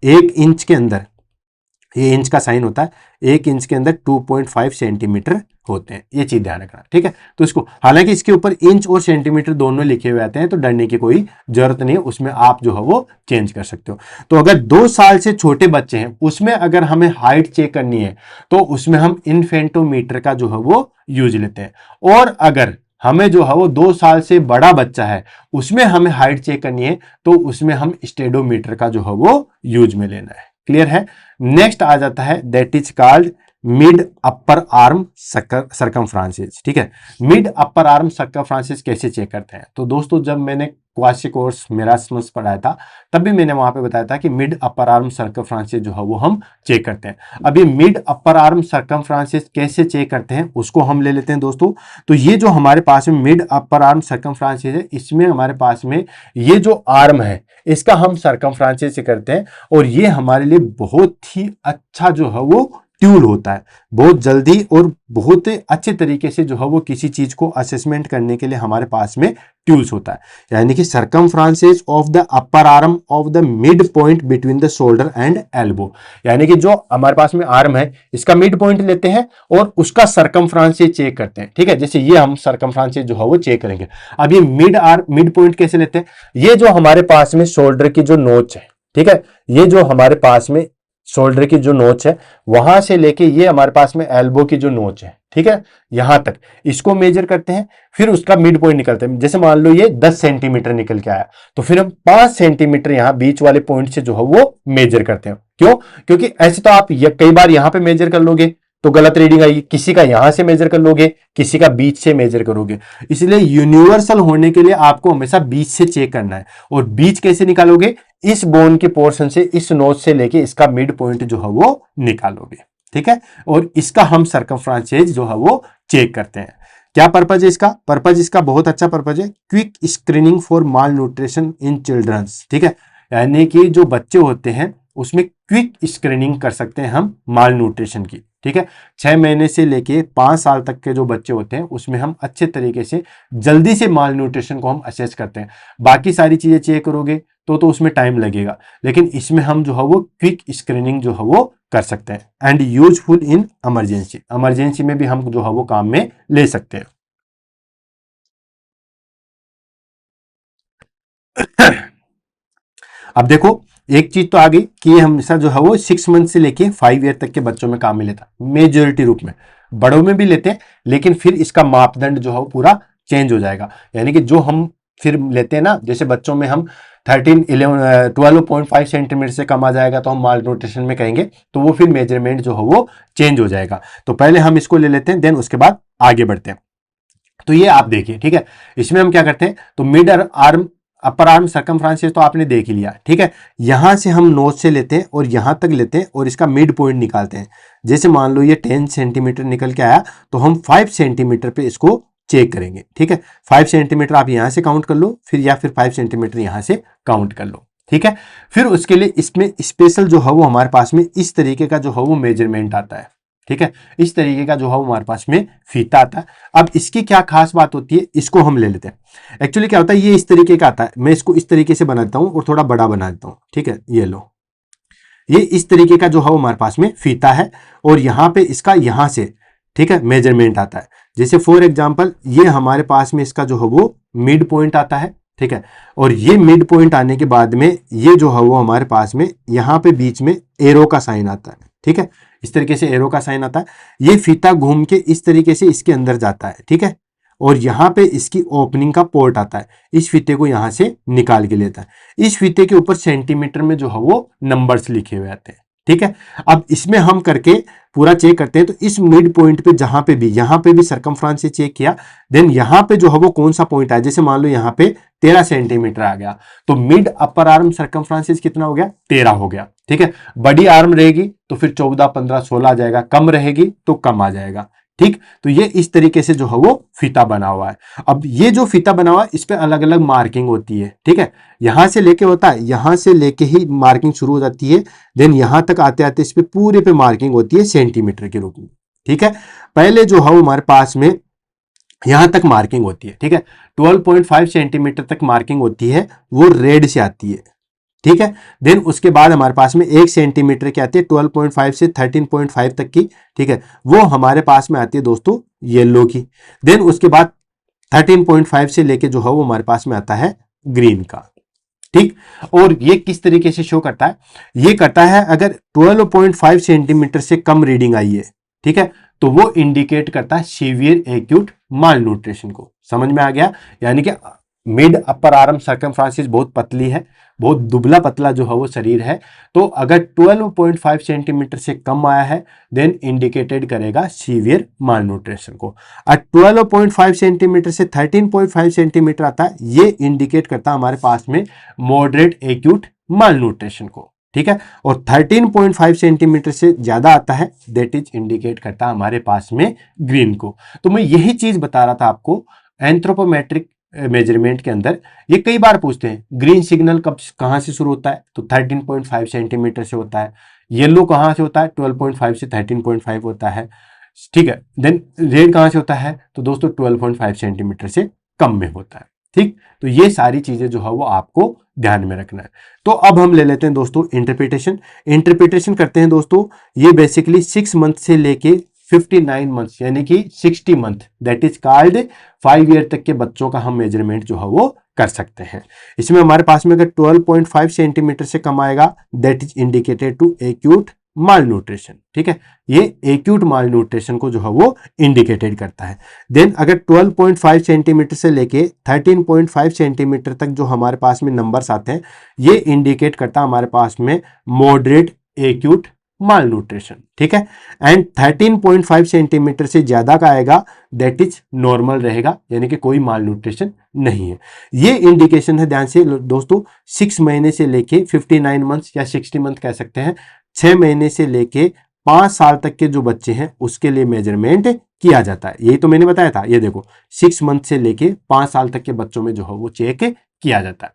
एक इंच के अंदर, ये इंच का साइन होता है, 1 इंच के अंदर 2.5 सेंटीमीटर होते हैं। ये चीज ध्यान रखना, ठीक है। तो इसको, हालांकि इसके ऊपर इंच और सेंटीमीटर दोनों लिखे हुए आते हैं, तो डरने की कोई जरूरत नहीं है, उसमें आप जो है वो चेंज कर सकते हो। तो अगर 2 साल से छोटे बच्चे हैं उसमें अगर हमें हाइट चेक करनी है तो उसमें हम इन्फेंटोमीटर का जो है वो यूज लेते हैं। और अगर हमें जो है वो 2 साल से बड़ा बच्चा है उसमें हमें हाइट चेक करनी है तो उसमें हम स्टेडियोमीटर का जो है वो यूज में लेना है। क्लियर है। नेक्स्ट आ जाता है that is called mid upper arm circumferences, ठीक है। मिड अपर आर्म सर्कमफ्रांसेस कैसे चेक करते हैं, तो दोस्तों जब मैंने क्वासी कोर्स मेरास्मस पढ़ाया था तब भी मैंने वहां पे बताया था कि मिड अपर आर्म सर्कमफ्रांसेस जो है वो हम चेक करते हैं। अभी मिड अपर आर्म सर्कमफ्रांसेस कैसे चेक करते हैं उसको हम ले लेते हैं दोस्तों। तो ये जो हमारे पास में मिड अपर आर्म सर्कमफ्रांसेस है, इसमें हमारे पास में ये जो आर्म है इसका हम सर्कमफ्रांसेस से करते हैं और ये हमारे लिए बहुत ही अच्छा जो है वो ट्यूल होता है। बहुत जल्दी और बहुत अच्छे तरीके से जो है वो किसी चीज को असेसमेंट करने के लिए हमारे पास में ट्यूल्स होता है। यानी कि circumferences of the upper arm of the mid point between the shoulder and elbow, यानी कि जो हमारे पास में आर्म है इसका मिड पॉइंट लेते हैं और उसका सर्कमफ्रांसेस चेक करते हैं, ठीक है। जैसे ये हम सर्कमफ्रांसेस जो है वो चेक करेंगे। अब ये मिड पॉइंट कैसे लेते हैं, ये जो हमारे पास में शोल्डर की जो नोच है, ठीक है, ये जो हमारे पास में शोल्डर की जो नोच है वहां से लेके ये हमारे पास में एल्बो की जो नोच है, ठीक है, यहां तक इसको मेजर करते हैं। फिर उसका मिड पॉइंट निकलते हैं। जैसे मान लो ये 10 सेंटीमीटर निकल के आया, तो फिर हम 5 सेंटीमीटर यहाँ बीच वाले पॉइंट से जो है वो मेजर करते हैं। क्यों? क्योंकि ऐसे तो आप कई बार यहां पे मेजर कर लोगे तो गलत रीडिंग आएगी, किसी का यहां से मेजर कर लोगे, किसी का बीच से मेजर करोगे। इसलिए यूनिवर्सल होने के लिए आपको हमेशा बीच से चेक करना है। और बीच कैसे निकालोगे? इस बोन के पोर्शन से, इस नोच से लेके इसका मिड पॉइंट जो है वो निकालोगे, ठीक है। और इसका हम सर्कमफ्रेंस एज जो है वो चेक करते हैं। क्या पर्पज है इसका? पर्पज इसका बहुत अच्छा पर्पज है, quick screening for malnutrition in childrens, ठीक है। यानी कि जो बच्चे होते हैं उसमें क्विक स्क्रीनिंग कर सकते हैं हम माल न्यूट्रिशन की, ठीक है। 6 महीने से लेके 5 साल तक के जो बच्चे होते हैं उसमें हम अच्छे तरीके से जल्दी से माल न्यूट्रिशन को हम असेस करते हैं। बाकी सारी चीजें चेक करोगे तो उसमें टाइम लगेगा, लेकिन इसमें हम जो है वो क्विक स्क्रीनिंग जो है वो कर सकते हैं। And useful in emergency, emergency में भी हम जो है वो काम में ले सकते हैं। अब देखो एक चीज तो आ गई कि ये हमेशा जो है वो 6 मंथ से लेके 5 ईयर तक के बच्चों में काम में लेता है, मेजोरिटी रूप में। बड़ों में भी लेते हैं, लेकिन फिर इसका मापदंड जो है वो पूरा चेंज हो जाएगा। यानी कि जो हम फिर लेते हैं ना, जैसे बच्चों में हम 12.5 सेंटीमीटर से कम आ जाएगा तो हम माल न्यूट्रिशन में कहेंगे, तो वो फिर मेजरमेंट जो है वो चेंज हो जाएगा। तो पहले हम इसको ले लेते हैं, देन उसके बाद आगे बढ़ते हैं। तो ये आप देखिए, ठीक है। इसमें हम क्या करते हैं, तो mid arm, upper arm circumference तो आपने देख ही लिया, ठीक है। यहां से हम नोज से लेते हैं और यहां तक लेते हैं और इसका मिड पॉइंट निकालते हैं। जैसे मान लो ये 10 सेंटीमीटर निकल के आया, तो हम 5 सेंटीमीटर पे इसको चेक करेंगे, ठीक है। 5 सेंटीमीटर आप यहां से काउंट कर लो, फिर या फिर 5 सेंटीमीटर यहां से काउंट कर लो, ठीक है। फिर उसके लिए इसमें स्पेशल जो है वो हमारे पास में इस तरीके का जो है वो मेजरमेंट आता है, ठीक है। इस तरीके का जो है हमारे पास में फीता आता है। अब इसकी क्या खास बात होती है, इसको हम ले लेते हैं। एक्चुअली क्या होता है, ये इस तरीके का आता है, मैं इसको इस तरीके से बना देता हूं और थोड़ा बड़ा बना देता हूं, ठीक है। ये लो, ये इस तरीके का जो है हमारे पास में फीता है और यहां पे इसका यहां से, ठीक है, मेजरमेंट आता है। जैसे फॉर एग्जांपल ये हमारे पास में इसका जो है वो मिड पॉइंट आता है, ठीक है। और ये मिड पॉइंट आने के बाद में ये जो है वो हमारे पास में यहां पे बीच में एरो का साइन आता है, ठीक है। इस तरीके से एरो का साइन आता है। ये फीता घूम के इस तरीके से इसके अंदर जाता है, ठीक है। और यहां पे इसकी ओपनिंग का पोर्ट आता है, इस फीते को यहां से निकाल के लेता है। इस फीते के ऊपर सेंटीमीटर में जो है वो नंबर्स लिखे हुए आते हैं, ठीक है। अब इसमें हम करके पूरा चेक करते हैं, तो इस मिड पॉइंट पे जहां पे भी, यहां पे भी सर्कमफ्रेंस से चेक किया, देन यहां पे जो है वो कौन सा पॉइंट आया। जैसे मान लो यहां पे 13 सेंटीमीटर आ गया, तो मिड अपर आर्म सर्कमफ्रेंस कितना हो गया, 13 हो गया, ठीक है। बड़ी आर्म रहेगी तो फिर 14, 15, 16 आ जाएगा, कम रहेगी तो कम आ जाएगा, ठीक। तो ये इस तरीके से जो है वो फीता बना हुआ है। अब ये जो फीता बना हुआ है इस पे अलग अलग मार्किंग होती है, ठीक है। यहां से लेके होता है, यहां से लेके ही मार्किंग शुरू हो जाती है, देन यहां तक आते आते इस पे पूरे पे मार्किंग होती है सेंटीमीटर के रूप में, ठीक है। पहले जो है हमारे पास में यहां तक मार्किंग होती है, ठीक है। 12.5 सेंटीमीटर तक मार्किंग होती है, वो रेड से आती है, ठीक है। देन उसके बाद हमारे पास में 1 सेंटीमीटर की आती है 12.5 से 13.5 तक की, ठीक है। वो हमारे पास में आती है दोस्तों येलो की। देन उसके बाद 13.5 से लेके जो है वो हमारे पास में आता है ग्रीन का, ठीक। और ये किस तरीके से शो करता है, ये करता है अगर 12.5 सेंटीमीटर से कम रीडिंग आई है, ठीक है, तो वो इंडिकेट करता है सीवियर एक्यूट माल न्यूट्रिशन को। समझ में आ गया? यानी कि मिड अपर आर्म सर्कमफ्रेंस बहुत पतली है, बहुत दुबला पतला जो है वो शरीर है, तो अगर 12.5 सेंटीमीटर से कम आया है देन इंडिकेटेड करेगा सीवियर माल न्यूट्रिशन को। और 12.5 सेंटीमीटर से 13.5 सेंटीमीटर आता है, ये इंडिकेट करता है हमारे पास में मॉडरेट एक्यूट माल न्यूट्रिशन को, ठीक है। और 13.5 सेंटीमीटर से ज्यादा आता है, दैट इज इंडिकेट करता है हमारे पास में ग्रीन को। तो मैं यही चीज बता रहा था आपको, एंथ्रोपोमेट्रिक मेजरमेंट के अंदर ये कई बार पूछते हैं, ग्रीन सिग्नल कब कहां से शुरू होता है, तो 13.5 सेंटीमीटर से होता है। येलो कहां से होता है, 12.5 से 13.5 होता है, ठीक है। देन रेड कहां से होता है, तो दोस्तों 12.5 सेंटीमीटर से कम में होता है, ठीक। तो ये सारी चीजें जो है वो आपको ध्यान में रखना है। तो अब हम ले लेते हैं दोस्तों इंटरप्रिटेशन। इंटरप्रिटेशन करते हैं दोस्तों, ये बेसिकली 6 मंथ से लेके 59 मंथ्स यानी कि 60 month, that is called 5 year तक के बच्चों का हम मेजरमेंट जो है वो कर सकते हैं। इसमें हमारे पास में अगर 12.5 सेंटीमीटर से कम आएगा that is indicated to acute malnutrition. ठीक है, ये एक्यूट माल न्यूट्रिशन को जो है वो इंडिकेटेड करता है। देन अगर 12.5 सेंटीमीटर से लेके 13.5 सेंटीमीटर तक जो हमारे पास में नंबर्स आते हैं, ये इंडिकेट करता है हमारे पास में मॉडरेट एक्यूट माल न्यूट्रिशन। ठीक है, एंड 13.5 सेंटीमीटर से ज्यादा का आएगा दैट इज नॉर्मल रहेगा, यानी कि कोई माल न्यूट्रिशन नहीं है। ये इंडिकेशन है, ध्यान से दोस्तों, 6 महीने से लेके 59 मंथ्स या 60 मंथ कह सकते हैं, 6 महीने से लेके 5 साल तक के जो बच्चे हैं उसके लिए मेजरमेंट किया जाता है। यही तो मैंने बताया था, ये देखो 6 मंथ से लेके 5 साल तक के बच्चों में जो है वो चेक किया जाता है।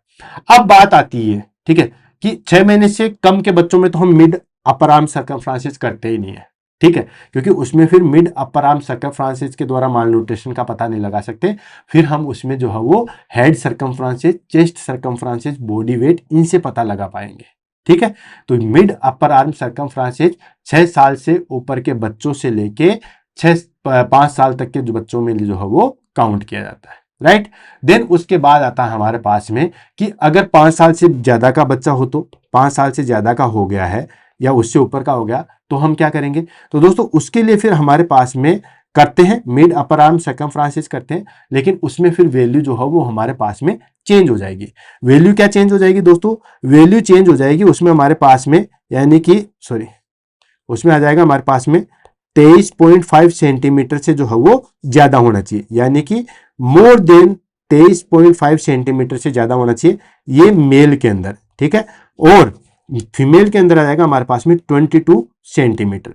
अब बात आती है, ठीक है, कि 6 महीने से कम के बच्चों में तो हम मिड अपर आर्म सर्कमफ्रेंसेस करते ही नहीं है। ठीक है, क्योंकि उसमें फिर मिड अपर आर्म सर्कमफ्रेंसेस के द्वारा माल न्यूट्रिशन का पता नहीं लगा सकते, फिर हम उसमें जो है वो head circumferences, chest circumferences, body weight, इनसे पता लगा पाएंगे। ठीक है, तो मिड अपर आर्म सर्कमफ्रेंसेस 6 साल से ऊपर के बच्चों से लेके 5 साल तक के जो बच्चों में जो है वो काउंट किया जाता है। राइट, देन उसके बाद आता है हमारे पास में कि अगर 5 साल से ज्यादा का बच्चा हो, तो 5 साल से ज्यादा का हो गया है या उससे ऊपर का हो गया, तो हम क्या करेंगे, तो दोस्तों उसके लिए फिर हमारे पास में करते हैं मिड अपर आर्म सर्कमफ्रेंसेस करते हैं, लेकिन उसमें फिर वैल्यू जो है वो हमारे पास में चेंज हो जाएगी। वैल्यू क्या चेंज हो जाएगी दोस्तों, वैल्यू चेंज हो जाएगी उसमें हमारे पास में, यानी कि उसमें आ जाएगा हमारे पास में 23.5 सेंटीमीटर से जो है वो ज्यादा होना चाहिए, यानी कि मोर देन 23.5 सेंटीमीटर से ज्यादा होना चाहिए, ये मेल के अंदर। ठीक है, और फीमेल के अंदर आ जाएगा हमारे पास में 22 centimetre.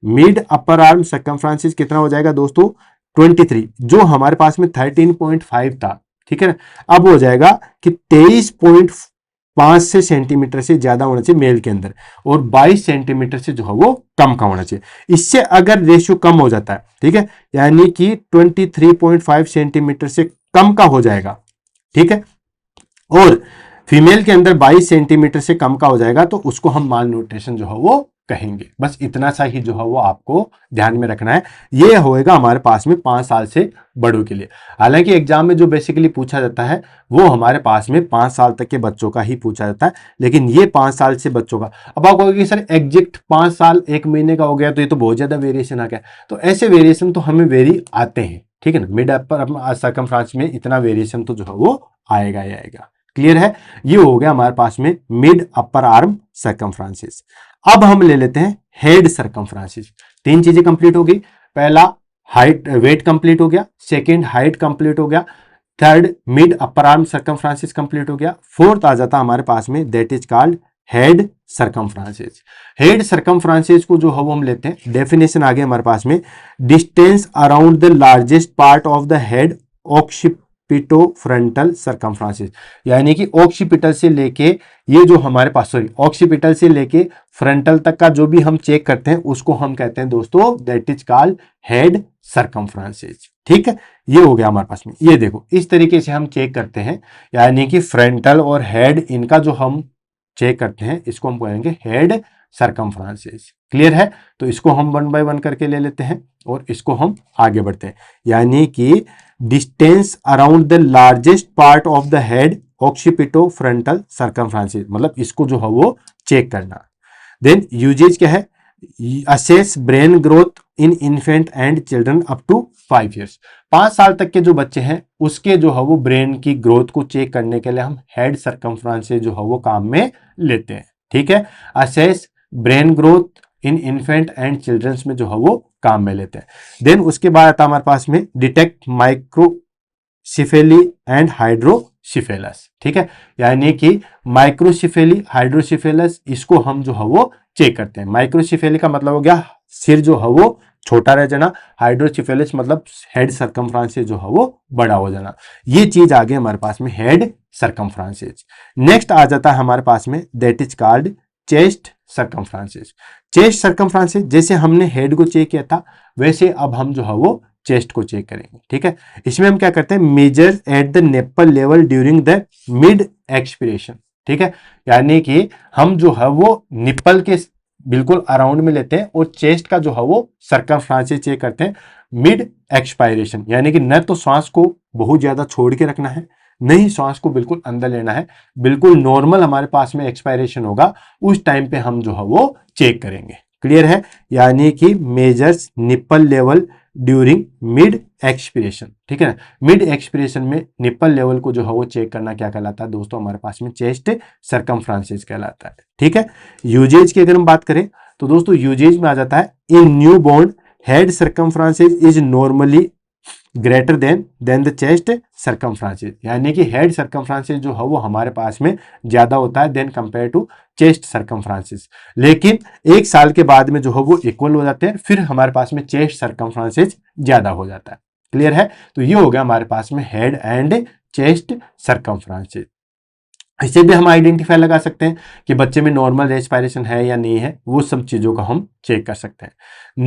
Mid upper arm circumferences कितना हो जाएगा दोस्तों, 23, जो हमारे पास में 13.5 था। ठीक है ना, अब हो जाएगा कि 23.5 से सेंटीमीटर से ज्यादा होना चाहिए मेल के अंदर, और 22 सेंटीमीटर से जो है वो कम का होना चाहिए। इससे अगर रेशियो कम हो जाता है, ठीक है, यानी कि 23.5 सेंटीमीटर से कम का हो जाएगा, ठीक है, और फीमेल के अंदर 22 सेंटीमीटर से कम का हो जाएगा, तो उसको हम माल न्यूट्रिशन जो है वो कहेंगे। बस इतना सा ही जो है वो आपको ध्यान में रखना है। ये होएगा हमारे पास में 5 साल से बड़ों के लिए। हालांकि एग्जाम में जो बेसिकली पूछा जाता है वो हमारे पास में 5 साल तक के बच्चों का ही पूछा जाता है, लेकिन ये 5 साल से बच्चों का। अब आप कहोगे कि सर एग्जैक्ट 5 साल 1 महीने का हो गया तो ये तो बहुत ज्यादा वेरिएशन आ गया, तो ऐसे वेरिएशन तो हमें वेरी आते हैं। ठीक है ना, मिड अपर सर्कमफ्रेंस में इतना वेरिएशन तो जो है वो आएगा ही आएगा। क्लियर है, ये हो गया हमारे पास में मिड अपर आर्म सर्कमफ्रेंसेस। अब हम ले लेते हैं हेड सर्कमफ्रेंसेस। 3 चीजें कंप्लीट हो गई, पहला हाइट वेट कंप्लीट हो गया, सेकंड हाइट कंप्लीट हो गया, third mid upper arm circumferences complete हो गया, फोर्थ आ जाता हमारे पास में that is called head circumferences. Head circumferences को जो है वो हम लेते हैं, डेफिनेशन आगे हमारे पास में, distance around the largest part of the head occipitofrontal circumferences, यानी कि ऑक्सीपिटल से लेके ये जो हमारे पास ऑक्सीपिटल से लेके फ्रंटल तक का जो भी हम चेक करते हैं उसको हम कहते हैं दोस्तों that is called head circumferences. ठीक है, ये हो गया हमारे पास में। ये देखो इस तरीके से हम चेक करते हैं, यानी कि फ्रंटल और हेड इनका जो हम चेक करते हैं इसको हम कहेंगे हेड सर्कमफ्रेंसेस। क्लियर है, तो इसको हम 1 बाय 1 करके ले लेते हैं और इसको हम आगे बढ़ते हैं, यानी कि distance around the largest part of the head occipitofrontal circumferences, मतलब इसको जो है वो चेक करना। देन यूजेज क्या है, assess brain growth in infant and children up to 5 years. 5 साल तक के जो बच्चे हैं उसके जो है वो ब्रेन की ग्रोथ को चेक करने के लिए हम हेड सर्कमफ्रेंसेस जो है वो काम में लेते हैं। ठीक है, assess brain growth in infant and childrens में जो है वो काम में लेते हैं। देन उसके बाद आता हमारे पास में डिटेक्ट माइक्रोसिफेली एंड हाइड्रोसिफेलस। ठीक है, यानी कि माइक्रोसिफेली हाइड्रोसिफेलस इसको हम जो है वो चेक करते हैं। माइक्रोसिफेली का मतलब हो गया सिर जो है वो छोटा रह जाना, हाइड्रोसिफेलस मतलब हेड सर्कमफ्रेंसेस जो है वो बड़ा हो जाना। ये चीज आ गई हमारे पास में हेड सर्कमफ्रेंसेस। नेक्स्ट आ जाता है हमारे पास में that is called chest circumferences. Chest circumferences जैसे हमने हेड को चेक किया था वैसे अब हम जो है वो चेस्ट को चेक करेंगे। ठीक है, इसमें हम क्या करते हैं, measure at the nipple level during the mid expiration. ठीक है, यानी कि हम जो है वो निप्पल के बिल्कुल अराउंड में लेते हैं और चेस्ट का जो है वो सर्कमफ्रेंस चेक करते हैं मिड एक्सपायरेशन, यानी कि न तो श्वास को बहुत ज्यादा छोड़ के रखना है, नहीं श्वास को बिल्कुल अंदर लेना है, बिल्कुल नॉर्मल हमारे पास में एक्सपायरेशन होगा उस टाइम पे हम जो है वो चेक करेंगे। क्लियर है? यानी कि measures nipple level during mid expiration. ठीक है ना, मिड एक्सपिरेशन में निप्पल लेवल को जो है वो चेक करना क्या कहलाता है दोस्तों, हमारे पास में चेस्ट सर्कमफ्रेंस कहलाता है। ठीक है, यूजेज की अगर हम बात करें तो दोस्तों यूजेज में आ जाता है in new born head circumference is normally greater than the chest circumference, यानी कि हेड सर्कमफ्रेंस जो है वो हमारे पास में ज्यादा होता है then compare to chest circumference, लेकिन 1 साल के बाद में जो है वो इक्वल हो जाते हैं, फिर हमारे पास में चेस्ट सर्कमफ्रेंस ज्यादा हो जाता है। क्लियर है? तो ये हो गया हमारे पास में हेड एंड चेस्ट सर्कमफ्रेंस। इसे भी हम आइडेंटिफाई लगा सकते हैं कि बच्चे में नॉर्मल रेस्पिरेशन है या नहीं है, वो सब चीजों का हम चेक कर सकते हैं।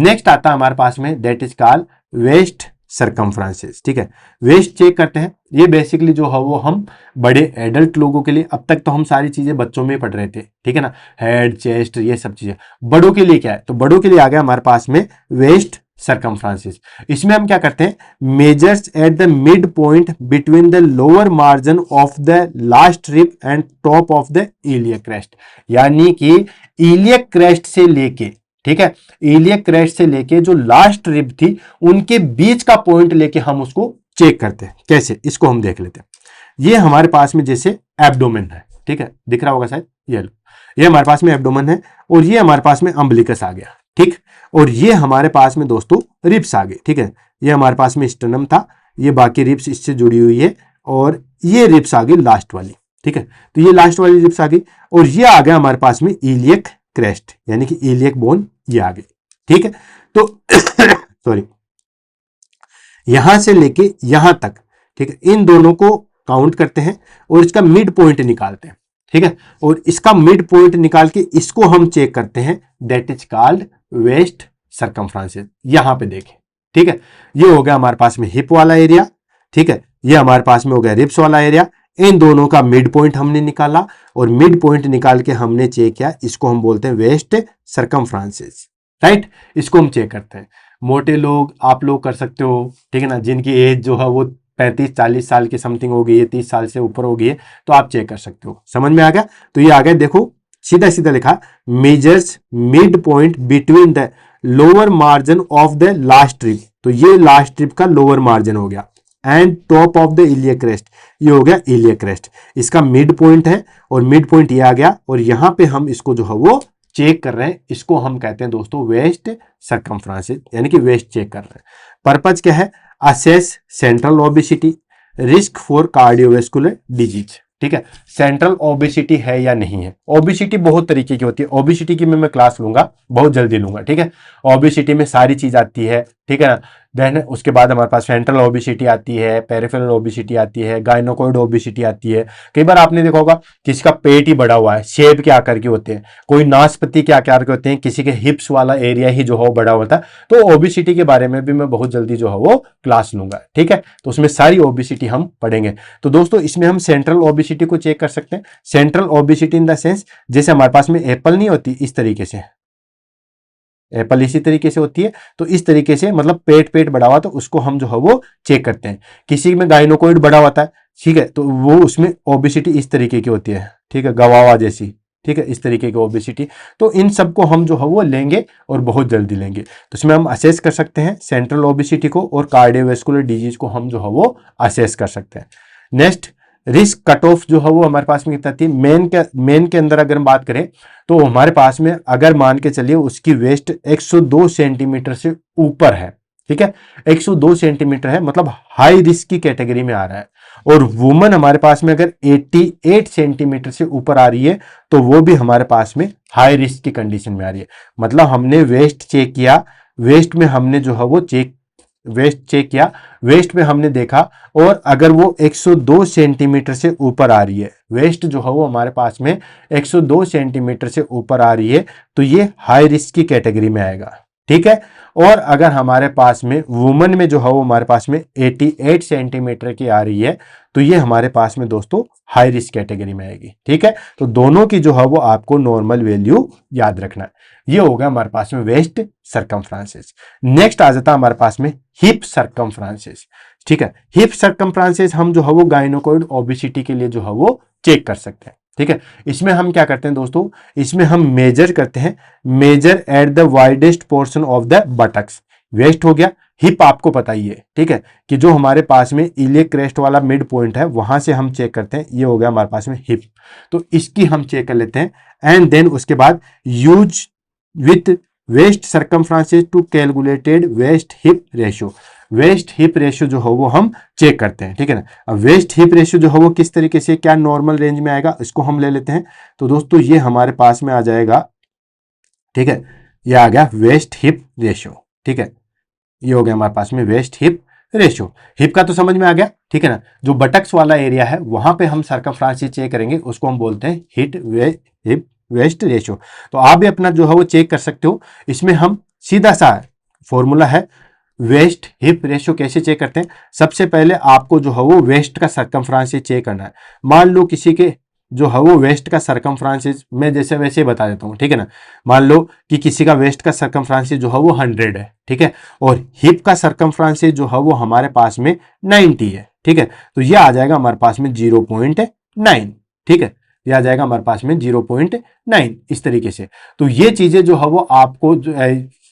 नेक्स्ट आता है हमारे पास में that is called waist circumference. ठीक है, वेस्ट चेक करते हैं, ये बेसिकली जो है वो हम बड़े एडल्ट लोगों के लिए, अब तक तो हम सारी चीजें बच्चों में पढ़ रहे थे, ठीक है ना, हेड चेस्ट ये सब चीजें। बड़ों के लिए क्या है, तो बड़ों के लिए आ गया हमारे पास में वेस्ट सर्कमफ्रेंस। इसमें हम क्या करते हैं, measures at the mid point between the lower margin of the last rib end top of the iliac crest, यानी कि इलियक क्रेस्ट से लेके, ठीक है, इलियक क्रेस्ट से लेके जो लास्ट रिब थी उनके बीच का पॉइंट लेके हम उसको चेक करते हैं। कैसे, इसको हम देख लेते हैं। ये हमारे पास में जैसे एब्डोमेन है, ठीक है, दिख रहा होगा शायद, ये हमारे पास में एब्डोमेन है और ये हमारे पास में अम्बिलिकस आ गया, ठीक, और ये हमारे पास में दोस्तों रिब्स आ गए। ठीक है, ये हमारे पास में स्टर्नम था, ये बाकी रिब्स इससे जुड़ी हुई है और ये रिब्स आ गई लास्ट वाली। ठीक है, तो ये लास्ट वाली रिब्स आ गई और ये आ गया हमारे पास में इलियक क्रेस्ट, यानी कि इलियक बोन ये आ गई। ठीक है, तो सॉरी, यहां से लेके यहां तक, ठीक है, इन दोनों को काउंट करते हैं और इसका मिड पॉइंट निकालते हैं। ठीक है, और इसका मिड पॉइंट निकाल के इसको हम चेक करते हैं, that is called waist circumference. यहां पे देखें, ठीक है, ये हो गया हमारे पास में हिप वाला एरिया, ठीक है, ये हमारे पास में हो गया रिब्स वाला एरिया, इन दोनों का मिड पॉइंट हमने निकाला और मिड पॉइंट निकाल के हमने चेक किया, इसको हम बोलते हैं वेस्ट सर्कमफ्रेंस। राइट, इसको हम चेक करते हैं। मोटे लोग, आप लोग कर सकते हो, ठीक है ना, जिनकी एज जो है वो 35-40 साल की समथिंग हो गई है, 30 साल से ऊपर हो गई है, तो आप चेक कर सकते हो। समझ में आ गया? तो ये आ गया, देखो सीधा सीधा लिखा, measures mid point between the lower margin of the last trip, तो ये लास्ट ट्रिप का लोअर मार्जिन हो गया, and top of the iliac crest, ये हो गया इलियक क्रेस्ट, इसका मिड पॉइंट है और मिड पॉइंट ये आ गया और यहां पे हम इसको जो है वो चेक कर रहे हैं, इसको हम कहते हैं दोस्तों वेस्ट सर्कमफ्रेंस, यानी कि वेस्ट चेक कर रहे हैं। पर्पज क्या है, assess central obesity, risk for cardiovascular disease. ठीक है, सेंट्रल ओबेसिटी है या नहीं है। ओबेसिटी बहुत तरीके की होती है, ओबेसिटी की मैं क्लास लूंगा, बहुत जल्दी लूंगा। ठीक है, ओबेसिटी में सारी चीज आती है, ठीक है ना, देन उसके बाद हमारे पास सेंट्रल ओबेसिटी आती है, पेरिफेरल ओबेसिटी आती है, गायनोकोइड ओबेसिटी आती है। कई बार आपने देखा होगा किसी का पेट ही बड़ा हुआ है, शेप के आकार के होते हैं, कोई नाशपाती के आकार के होते हैं, किसी के हिप्स वाला एरिया ही जो है बड़ा होता है। तो ओबेसिटी के बारे में भी मैं बहुत जल्दी जो है वो क्लास लूंगा। ठीक है, तो उसमें सारी ओबेसिटी हम पढ़ेंगे। तो दोस्तों इसमें हम सेंट्रल ओबेसिटी को चेक कर सकते हैं। Central obesity in the sense, जैसे हमारे पास में एप्पल नहीं होती, इस तरीके से एप्पल इसी तरीके से होती है, तो इस तरीके से मतलब पेट बड़ा हुआ, तो उसको हम जो है वो चेक करते हैं। किसी में गायनोकोइड बड़ा होता है, ठीक है, तो वो उसमें ओबेसिटी इस तरीके की होती है, ठीक है, गवावा जैसी, ठीक है, इस तरीके की ओबेसिटी। तो इन सबको हम जो है वो लेंगे और बहुत जल्दी लेंगे। तो इसमें हम असेस कर सकते हैं सेंट्रल ओबेसिटी को और कार्डियोवैस्कुलर डिजीज को हम जो है वो असेस कर सकते हैं। नेक्स्ट, रिस्क कट ऑफ जो है वो हमारे पास में कितना थी, मेन के अंदर अगर हम बात करें तो हमारे पास में अगर मान के चलिए उसकी वेस्ट 102 सेंटीमीटर से ऊपर है, ठीक है, 102 सेंटीमीटर है, मतलब हाई रिस्क की कैटेगरी में आ रहा है। और वुमन हमारे पास में अगर 88 सेंटीमीटर से ऊपर आ रही है तो वो भी हमारे पास में हाई रिस्क की कंडीशन में आ रही है। मतलब हमने वेस्ट चेक किया, वेस्ट में हमने जो है वो वेस्ट में हमने देखा, और अगर वो 102 सेंटीमीटर से ऊपर आ रही है, वेस्ट जो है वो हमारे पास में 102 सेंटीमीटर से ऊपर आ रही है, तो ये हाई रिस्क की कैटेगरी में आएगा। ठीक है। और अगर हमारे पास में वुमन में जो है वो हमारे पास में 88 सेंटीमीटर की आ रही है, तो ये हमारे पास में दोस्तों हाई रिस्क कैटेगरी में आएगी। ठीक है, तो दोनों की जो है वो आपको नॉर्मल वैल्यू याद रखना है। ये हो गया हमारे पास में वेस्ट सरकमफ्रांसेस। नेक्स्ट आ जाता है हमारे पास में हिप सरकमफ्रांसेस। ठीक है, हिप सरकमफ्रांसेस हम जो है वो गायनोकोइड ओबेसिटी के लिए जो है वो चेक कर सकते हैं। ठीक है, इसमें हम क्या करते हैं दोस्तों, इसमें हम मेजर करते हैं, measure at the widest portion of the buttocks. Waist हो गया, हिप आपको पता ही है। ठीक है, कि जो हमारे पास में इलियक क्रेस्ट वाला मिड पॉइंट है वहां से हम चेक करते हैं, ये हो गया हमारे पास में हिप, तो इसकी हम चेक कर लेते हैं। एंड देन उसके बाद use with waist circumferences to calculated waist hip ratio. Waist hip ratio जो हो वो हम चेक करते हैं। ठीक है ना, अब वेस्ट हिप रेशियो जो हो वो किस तरीके से, क्या नॉर्मल रेंज में आएगा, इसको हम ले लेते हैं। तो दोस्तों ये हमारे पास में आ जाएगा, ठीक है, ये आ गया वेस्ट हिप रेशियो। ठीक है, ये हो गया हमारे पास में वेस्ट हिप रेशियो। हिप का तो समझ में आ गया। ठीक है ना, जो बटक्स वाला एरिया है वहां पे हम सरकमफ्रांसेस चेक करेंगे, उसको हम बोलते हैं हिप वेस्ट रेशियो। तो आप भी अपना जो है वो चेक कर सकते हो। इसमें हम सीधा सा फॉर्मूला है, वेस्ट हिप रेशियो कैसे चेक करते हैं। सबसे पहले आपको जो है वो वेस्ट का सरकमफ्रांसेस चेक करना है। मान लो किसी के जो है वो वेस्ट का सरकमफ्रांसेस, मैं जैसे वैसे बता देता हूँ। ठीक है ना, मान लो कि किसी का वेस्ट का सरकमफ्रांसेस जो है वो 100 है। ठीक है, और हिप का सरकमफ्रांसेस जो है वो हमारे पास में 90 है। ठीक है, तो ये आ जाएगा हमारे पास में 0.9। ठीक है, ये आ जाएगा हमारे पास में 0.9 इस तरीके से। तो ये चीजें जो है वो आपको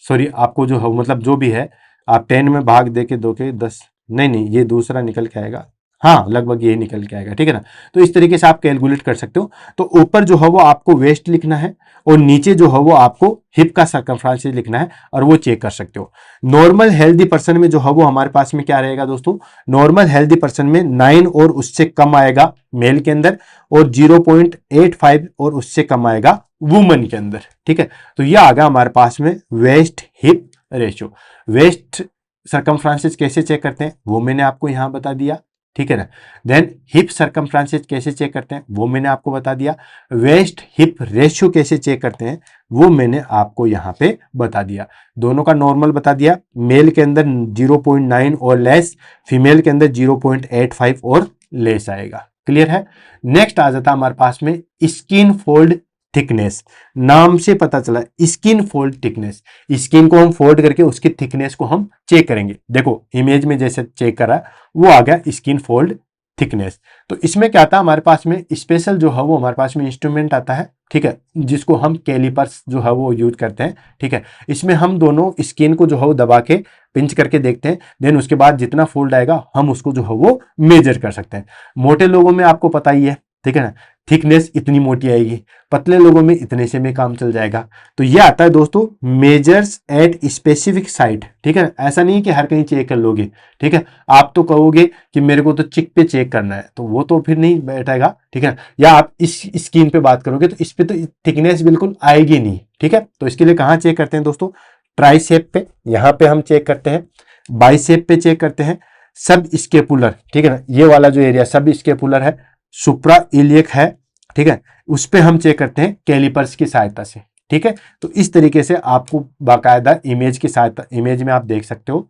सॉरी आपको जो है मतलब जो भी है, आप 10 में भाग दे के 2 के 10, नहीं ये दूसरा निकल के आएगा, हाँ लगभग ये निकल के आएगा। ठीक है ना, तो इस तरीके से आप कैलकुलेट कर सकते हो। तो ऊपर जो है वो आपको वेस्ट लिखना है और नीचे जो है वो आपको हिप का सरकमफ्रांसेस लिखना है और वो चेक कर सकते हो। नॉर्मल हेल्दी पर्सन में जो है वो हमारे पास में क्या रहेगा दोस्तों, नॉर्मल हेल्दी पर्सन में 9 और उससे कम आएगा मेल के अंदर, और 0.85 और उससे कम आएगा वुमन के अंदर। ठीक है, तो ये आ गया हमारे पास में वेस्ट हिप रेशियो। वेस्ट सरकमफ्रांसेस कैसे चेक करते हैं वो मैंने आपको यहां बता दिया। ठीक है ना, देन हिप सरकमफ्रांसेस कैसे चेक करते हैं वो मैंने आपको बता दिया। वेस्ट हिप रेशियो कैसे चेक करते हैं वो मैंने आपको यहां पे बता दिया। दोनों का नॉर्मल बता दिया, मेल के अंदर 0.9 और लेस, फीमेल के अंदर 0.85 और लेस आएगा। क्लियर है। नेक्स्ट आ जाता है हमारे पास में स्किन फोल्ड थिकनेस। नाम से पता चला स्किन फोल्ड थिकनेस, स्किन को हम फोल्ड करके उसकी थिकनेस को हम चेक करेंगे। देखो इमेज में जैसे चेक करा वो आ गया स्किन फोल्ड थिकनेस। तो इसमें क्या आता है हमारे पास में स्पेशल जो है वो हमारे पास में इंस्ट्रूमेंट आता है। ठीक है, जिसको हम कैलिपर्स जो है वो यूज करते हैं। ठीक है, इसमें हम दोनों स्किन को जो है वो दबा के पिंच करके देखते हैं, देन उसके बाद जितना फोल्ड आएगा हम उसको जो है वो मेजर कर सकते हैं। मोटे लोगों में आपको पता ही है, ठीक है ना, थिकनेस इतनी मोटी आएगी, पतले लोगों में इतने से में काम चल जाएगा। तो ये आता है दोस्तों मेजर्स एट स्पेसिफिक साइट। ठीक है, ऐसा नहीं कि हर कहीं चेक कर लोगे। ठीक है, आप तो कहोगे कि मेरे को तो चिक पे चेक करना है, तो वो तो फिर नहीं बैठेगा। ठीक है, या आप इस स्किन पे बात करोगे तो इस पे तो थिकनेस बिल्कुल आएगी नहीं। ठीक है, तो इसके लिए कहाँ चेक करते हैं दोस्तों, ट्राइसेप पे, यहाँ पे हम चेक करते हैं, बाइसेप पे चेक करते हैं, सब स्केपुलर। ठीक है ना, ये वाला जो एरिया सब स्केपुलर है, सुप्रा इलियक है। ठीक है, उस पे हम चेक करते हैं कैलिपर्स की सहायता से। ठीक है, तो इस तरीके से आपको बाकायदा इमेज की सहायता, इमेज में आप देख सकते हो,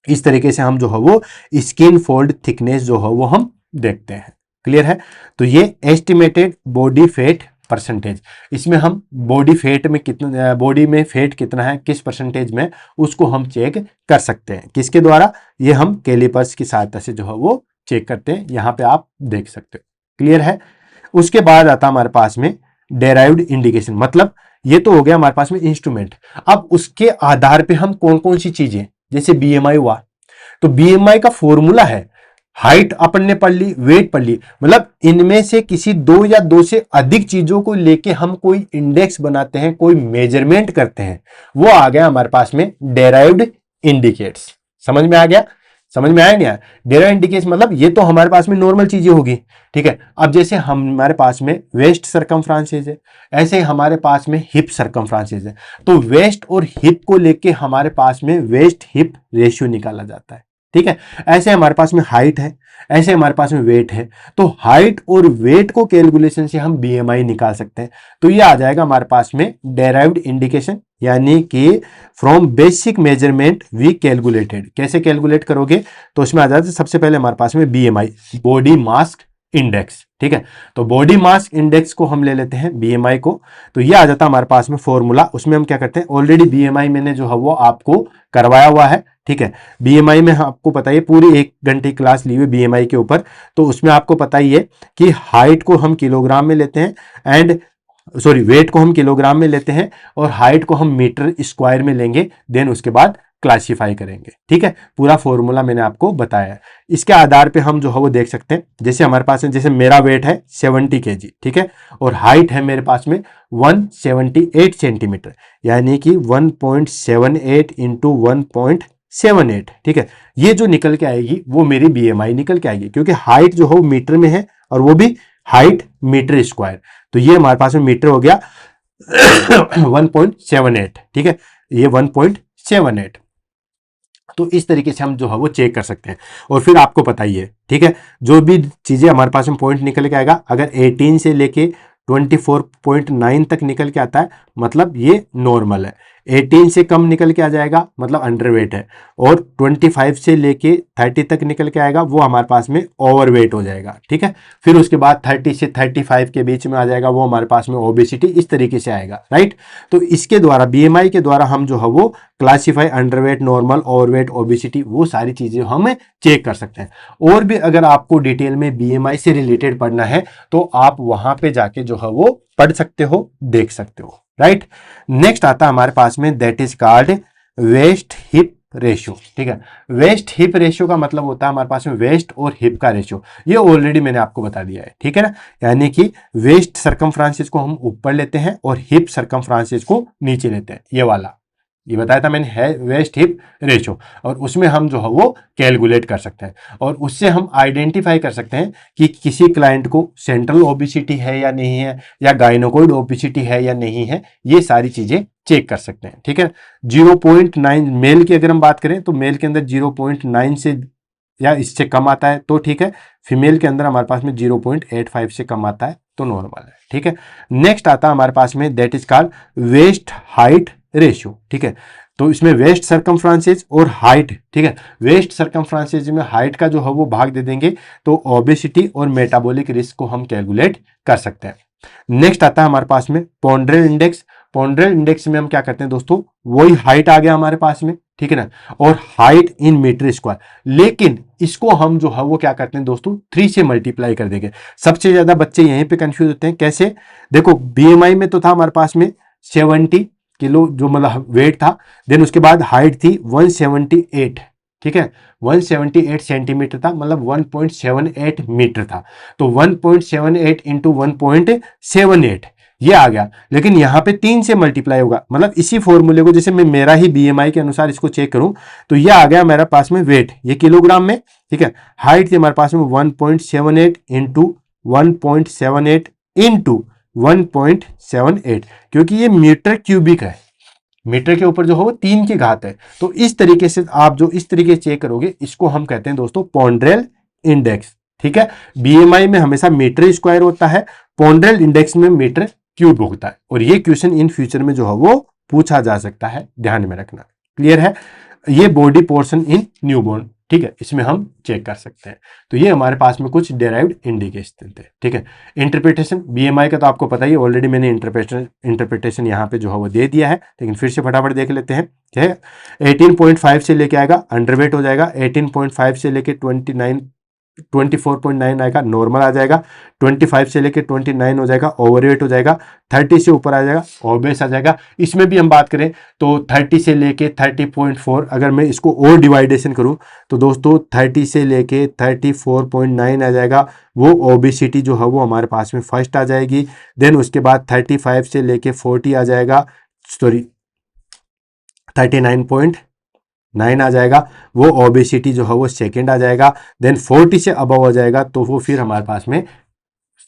इस तरीके से हम जो है वो स्किन फोल्ड थिकनेस जो है वो हम देखते हैं। क्लियर है। तो ये एस्टिमेटेड बॉडी फैट परसेंटेज, इसमें हम बॉडी फैट में कितना, बॉडी में फैट कितना है किस परसेंटेज में, उसको हम चेक कर सकते हैं। किसके द्वारा, ये हम कैलिपर्स की सहायता से जो है वो चेक करते हैं। यहां पे आप देख सकते हो। क्लियर है। उसके बाद आता हमारे पास में डेराइव्ड इंडिकेशन, मतलब ये तो हो गया हमारे पास में इंस्ट्रूमेंट। अब उसके आधार पे हम कौन कौन सी चीजें, जैसे बीएमआई हुआ, तो बीएमआई का फॉर्मूला है, हाइट अपन ने पढ़ ली, वेट पढ़ ली, मतलब इनमें से किसी दो या दो से अधिक चीजों को लेके हम कोई इंडेक्स बनाते हैं, कोई मेजरमेंट करते हैं, वो आ गया हमारे पास में डेराइव्ड इंडिकेट्स। समझ में आ गया, समझ में आया नहीं आया। डेराइव्ड इंडिकेट्स मतलब ये तो हमारे पास में नॉर्मल चीजें होगी। ठीक है, अब जैसे हमारे पास में वेस्ट सरकमफ्रांसेस है, ऐसे ही हमारे पास में हिप सरकमफ्रांसेस है, तो वेस्ट और हिप को लेके हमारे पास में वेस्ट हिप रेशियो निकाला जाता है। ठीक है। ऐसे हमारे पास में हाइट है, ऐसे हमारे पास में वेट है। तो हाइट और वेट को कैलकुलेशन से हम बीएमआई निकाल सकते हैं। तो ये आ जाएगा हमारे पास में डेराइव्ड इंडिकेशन, यानी कि from basic measurement we calculated. कैसे कैलकुलेट करोगे, तो उसमें आ जाता है सबसे पहले हमारे पास में बीएमआई, बॉडी मास इंडेक्स। ठीक है, तो बॉडी मास इंडेक्स को हम ले लेते हैं बीएमआई को। तो ये आ जाता है हमारे पास में फॉर्मूला। उसमें हम क्या करते हैं, ऑलरेडी बीएमआई मैंने जो है वो आपको करवाया हुआ है। ठीक है, बीएमआई में आपको पता ही, पूरी 1 घंटे क्लास ली हुई बीएमआई के ऊपर। तो उसमें आपको पता ही है कि हाइट को हम किलोग्राम में लेते हैं, एंड सॉरी वेट को हम किलोग्राम में लेते हैं, और हाइट को हम मीटर स्क्वायर में लेंगे, देन उसके बाद क्लासिफाई करेंगे। ठीक है, पूरा फॉर्मूला मैंने आपको बताया है। इसके आधार पे हम जो है वो देख सकते हैं, जैसे हमारे पास है, जैसे मेरा वेट है 70 kg, ठीक है, और हाइट है मेरे पास में 178 सेंटीमीटर, यानी कि 1.78 इंटू 1.78। ठीक है, ये जो निकल के आएगी वो मेरी बीएमआई निकल के आएगी, क्योंकि हाइट जो है वो मीटर में है, और वो भी हाइट मीटर स्क्वायर। तो ये हमारे पास में मीटर हो गया 1.78। ठीक है, ये 1.78। तो इस तरीके से हम जो है वो चेक कर सकते हैं। और फिर आपको पता ही है, ठीक है, जो भी चीजें हमारे पास में पॉइंट निकल के आएगा, अगर 18 से लेके 24.9 तक निकल के आता है, मतलब ये नॉर्मल है। 18 से कम निकल के आ जाएगा, मतलब अंडरवेट है। और 25 से लेके 30 तक निकल के आएगा, वो हमारे पास में ओवरवेट हो जाएगा। ठीक है, फिर उसके बाद 30 से 35 के बीच में आ जाएगा, वो हमारे पास में ओबेसिटी। इस तरीके से आएगा, राइट। तो इसके द्वारा, बीएमआई के द्वारा हम जो है वो classify underweight, normal, overweight, obesity, वो सारी चीजें हम चेक कर सकते हैं। और भी अगर आपको डिटेल में बीएमआई से रिलेटेड पढ़ना है, तो आप वहां पे जाके जो है वो पढ़ सकते हो, देख सकते हो, राइट। नेक्स्ट आता है हमारे पास में, that is called waist hip ratio. ठीक है, वेस्ट हिप रेशियो का मतलब होता है हमारे पास में वेस्ट और हिप का रेशियो। ये ऑलरेडी मैंने आपको बता दिया है, ठीक है ना। यानी कि वेस्ट सरकमफ्रांसिस को हम ऊपर लेते हैं और हिप सरकमफ्रांसिस को नीचे लेते हैं, ये वाला, ये बताया था मैंने, है वेस्ट हिप रेशियो। और उसमें हम जो है वो कैलकुलेट कर सकते हैं, और उससे हम आइडेंटिफाई कर सकते हैं कि किसी क्लाइंट को सेंट्रल ओबेसिटी है या नहीं है, या गाइनोकोइड ओबेसिटी है या नहीं है। ये सारी चीजें चेक कर सकते हैं। ठीक है, 0.9 मेल की अगर हम बात करें, तो मेल के अंदर 0.9 से या इससे कम आता है तो ठीक है। फीमेल के अंदर हमारे पास में 0.85 से कम आता है तो नॉर्मल है। ठीक है, नेक्स्ट आता है हमारे पास में, that is called waist height ratio. ठीक है, तो इसमें वेस्ट सरकमफ्रांसिस और हाइट, ठीक है, वेस्ट सरकमफ्रांसिस में हाइट का जो है वो भाग दे देंगे, तो ओबेसिटी और मेटाबॉलिक रिस्क को हम कैलकुलेट कर सकते हैं। नेक्स्ट आता है हमारे पास में पॉन्ड्रेल इंडेक्स। पॉन्ड्रेल इंडेक्स में हम क्या करते हैं दोस्तों, वही हाइट आ गया हमारे पास में, ठीक है ना, और हाइट इन मीटर स्क्वायर, लेकिन इसको हम जो है वो क्या करते हैं दोस्तों, 3 से मल्टीप्लाई कर देंगे। सबसे ज्यादा बच्चे यहीं पे कंफ्यूज होते हैं, कैसे, देखो बीएमआई में तो था हमारे पास में 70 किलो जो मतलब वेट था, देन उसके बाद हाइट थी 178, ठीक है, 178 सेंटीमीटर था, मतलब 1.78 मीटर था। तो 1.78 इंटू 1.78 ये आ गया, लेकिन यहां पे 3 से मल्टीप्लाई होगा, मतलब इसी फॉर्मूले को, जैसे मैं मेरा ही बीएमआई के अनुसार इसको चेक करूं, तो ये आ गया मेरे पास में वेट, ये किलोग्राम में, ठीक है, हाइट थी हमारे पास में 1.78 इंटू 1.78 इंटू 1.78, क्योंकि ये मीटर क्यूबिक है, मीटर के ऊपर जो है वो 3 की घात है। तो इस तरीके से आप जो इस तरीके से चेक करोगे, इसको हम कहते हैं दोस्तों पॉन्ड्रेल इंडेक्स। ठीक है, बीएमआई में हमेशा मीटर स्क्वायर होता है, पॉन्ड्रेल इंडेक्स में मीटर क्यूब होता है, और ये क्वेश्चन इन फ्यूचर में जो है वो पूछा जा सकता है, ध्यान में रखना। क्लियर है, ये बॉडी पोर्शन इन न्यूबॉर्न, ठीक है, इसमें हम चेक कर सकते हैं। तो ये हमारे पास में कुछ डेराइव्ड इंडिकेशन थे। ठीक है, इंटरप्रिटेशन बीएमआई का तो आपको पता ही, ऑलरेडी मैंने इंटरप्रिटेशन यहाँ पे जो है वो दे दिया है, लेकिन फिर से फटाफट देख लेते हैं। ठीक है, 18.5 से लेके आएगा अंडरवेट हो जाएगा, 18.5 से लेके 24.9 आएगा नॉर्मल आ जाएगा, 25 से लेके 29 हो जाएगा ओवरवेट हो जाएगा, 30 से ऊपर आ जाएगा ओबेस आ जाएगा। इसमें भी हम बात करें तो 30 से लेके 30.4, अगर मैं इसको और डिवाइडेशन करूं तो दोस्तों 30 से लेके 34.9 आ जाएगा, वो ओबेसिटी जो है वो हमारे पास में फर्स्ट आ जाएगी। देन उसके बाद 35 से लेके 40 आ जाएगा, सॉरी 39.9 आ जाएगा, वो ओबेसिटी जो है वो सेकंड आ जाएगा। देन 40 से अबव आ जाएगा तो वो फिर हमारे पास में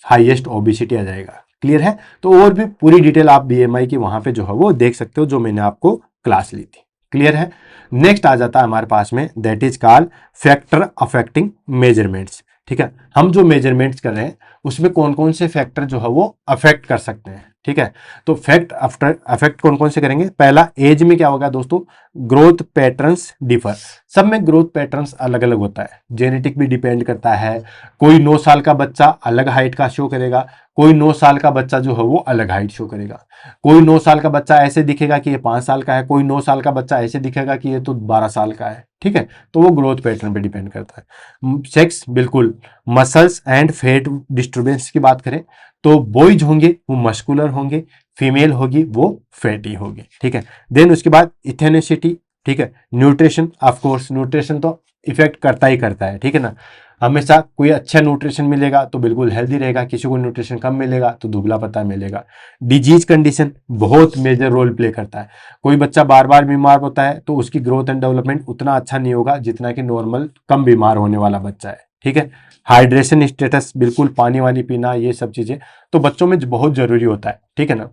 हाईएस्ट ओबेसिटी आ जाएगा। क्लियर है, तो और भी पूरी डिटेल आप बीएमआई की वहां पे जो है वो देख सकते हो, जो मैंने आपको क्लास ली थी। क्लियर है। नेक्स्ट आ जाता है हमारे पास में, that is called factor affecting measurements. ठीक है, हम जो मेजरमेंट्स कर रहे हैं उसमें कौन कौन से फैक्टर जो है वो अफेक्ट कर सकते हैं। ठीक है, तो फैक्ट आफ्टर अफेक्ट कौन कौन से करेंगे। पहला, एज में क्या होगा दोस्तों, ग्रोथ पैटर्न्स डिफर। सब में ग्रोथ पैटर्न्स अलग अलग होता है, जेनेटिक भी डिपेंड करता है। कोई 9 साल का बच्चा अलग हाइट का शो करेगा, कोई 9 साल का बच्चा जो है वो अलग हाइट शो करेगा। कोई 9 साल का बच्चा ऐसे दिखेगा कि ये 5 साल का है, कोई 9 साल का बच्चा ऐसे दिखेगा कि ये तो 12 साल का है। ठीक है, तो वो ग्रोथ पैटर्न पे डिपेंड करता है। सेक्स, बिल्कुल। मसल्स एंड फैट डिस्टर्बेंस की बात करें तो बॉयज होंगे वो मस्कुलर होंगे, फीमेल होगी वो फैटी होगी। ठीक है, देन उसके बाद इथेनिसिटी। ठीक है, न्यूट्रिशन, ऑफ कोर्स न्यूट्रिशन तो इफेक्ट करता ही करता है। ठीक है ना, हमेशा कोई अच्छा न्यूट्रिशन मिलेगा तो बिल्कुल हेल्दी रहेगा, किसी को न्यूट्रिशन कम मिलेगा तो दुबला पतला मिलेगा। डिजीज कंडीशन बहुत मेजर रोल प्ले करता है। कोई बच्चा बार बार बीमार होता है तो उसकी ग्रोथ एंड डेवलपमेंट उतना अच्छा नहीं होगा जितना कि नॉर्मल कम बीमार होने वाला बच्चा है। ठीक है, हाइड्रेशन स्टेटस, बिल्कुल पानी वानी पीना, ये सब चीजें तो बच्चों में बहुत जरूरी होता है। ठीक है ना,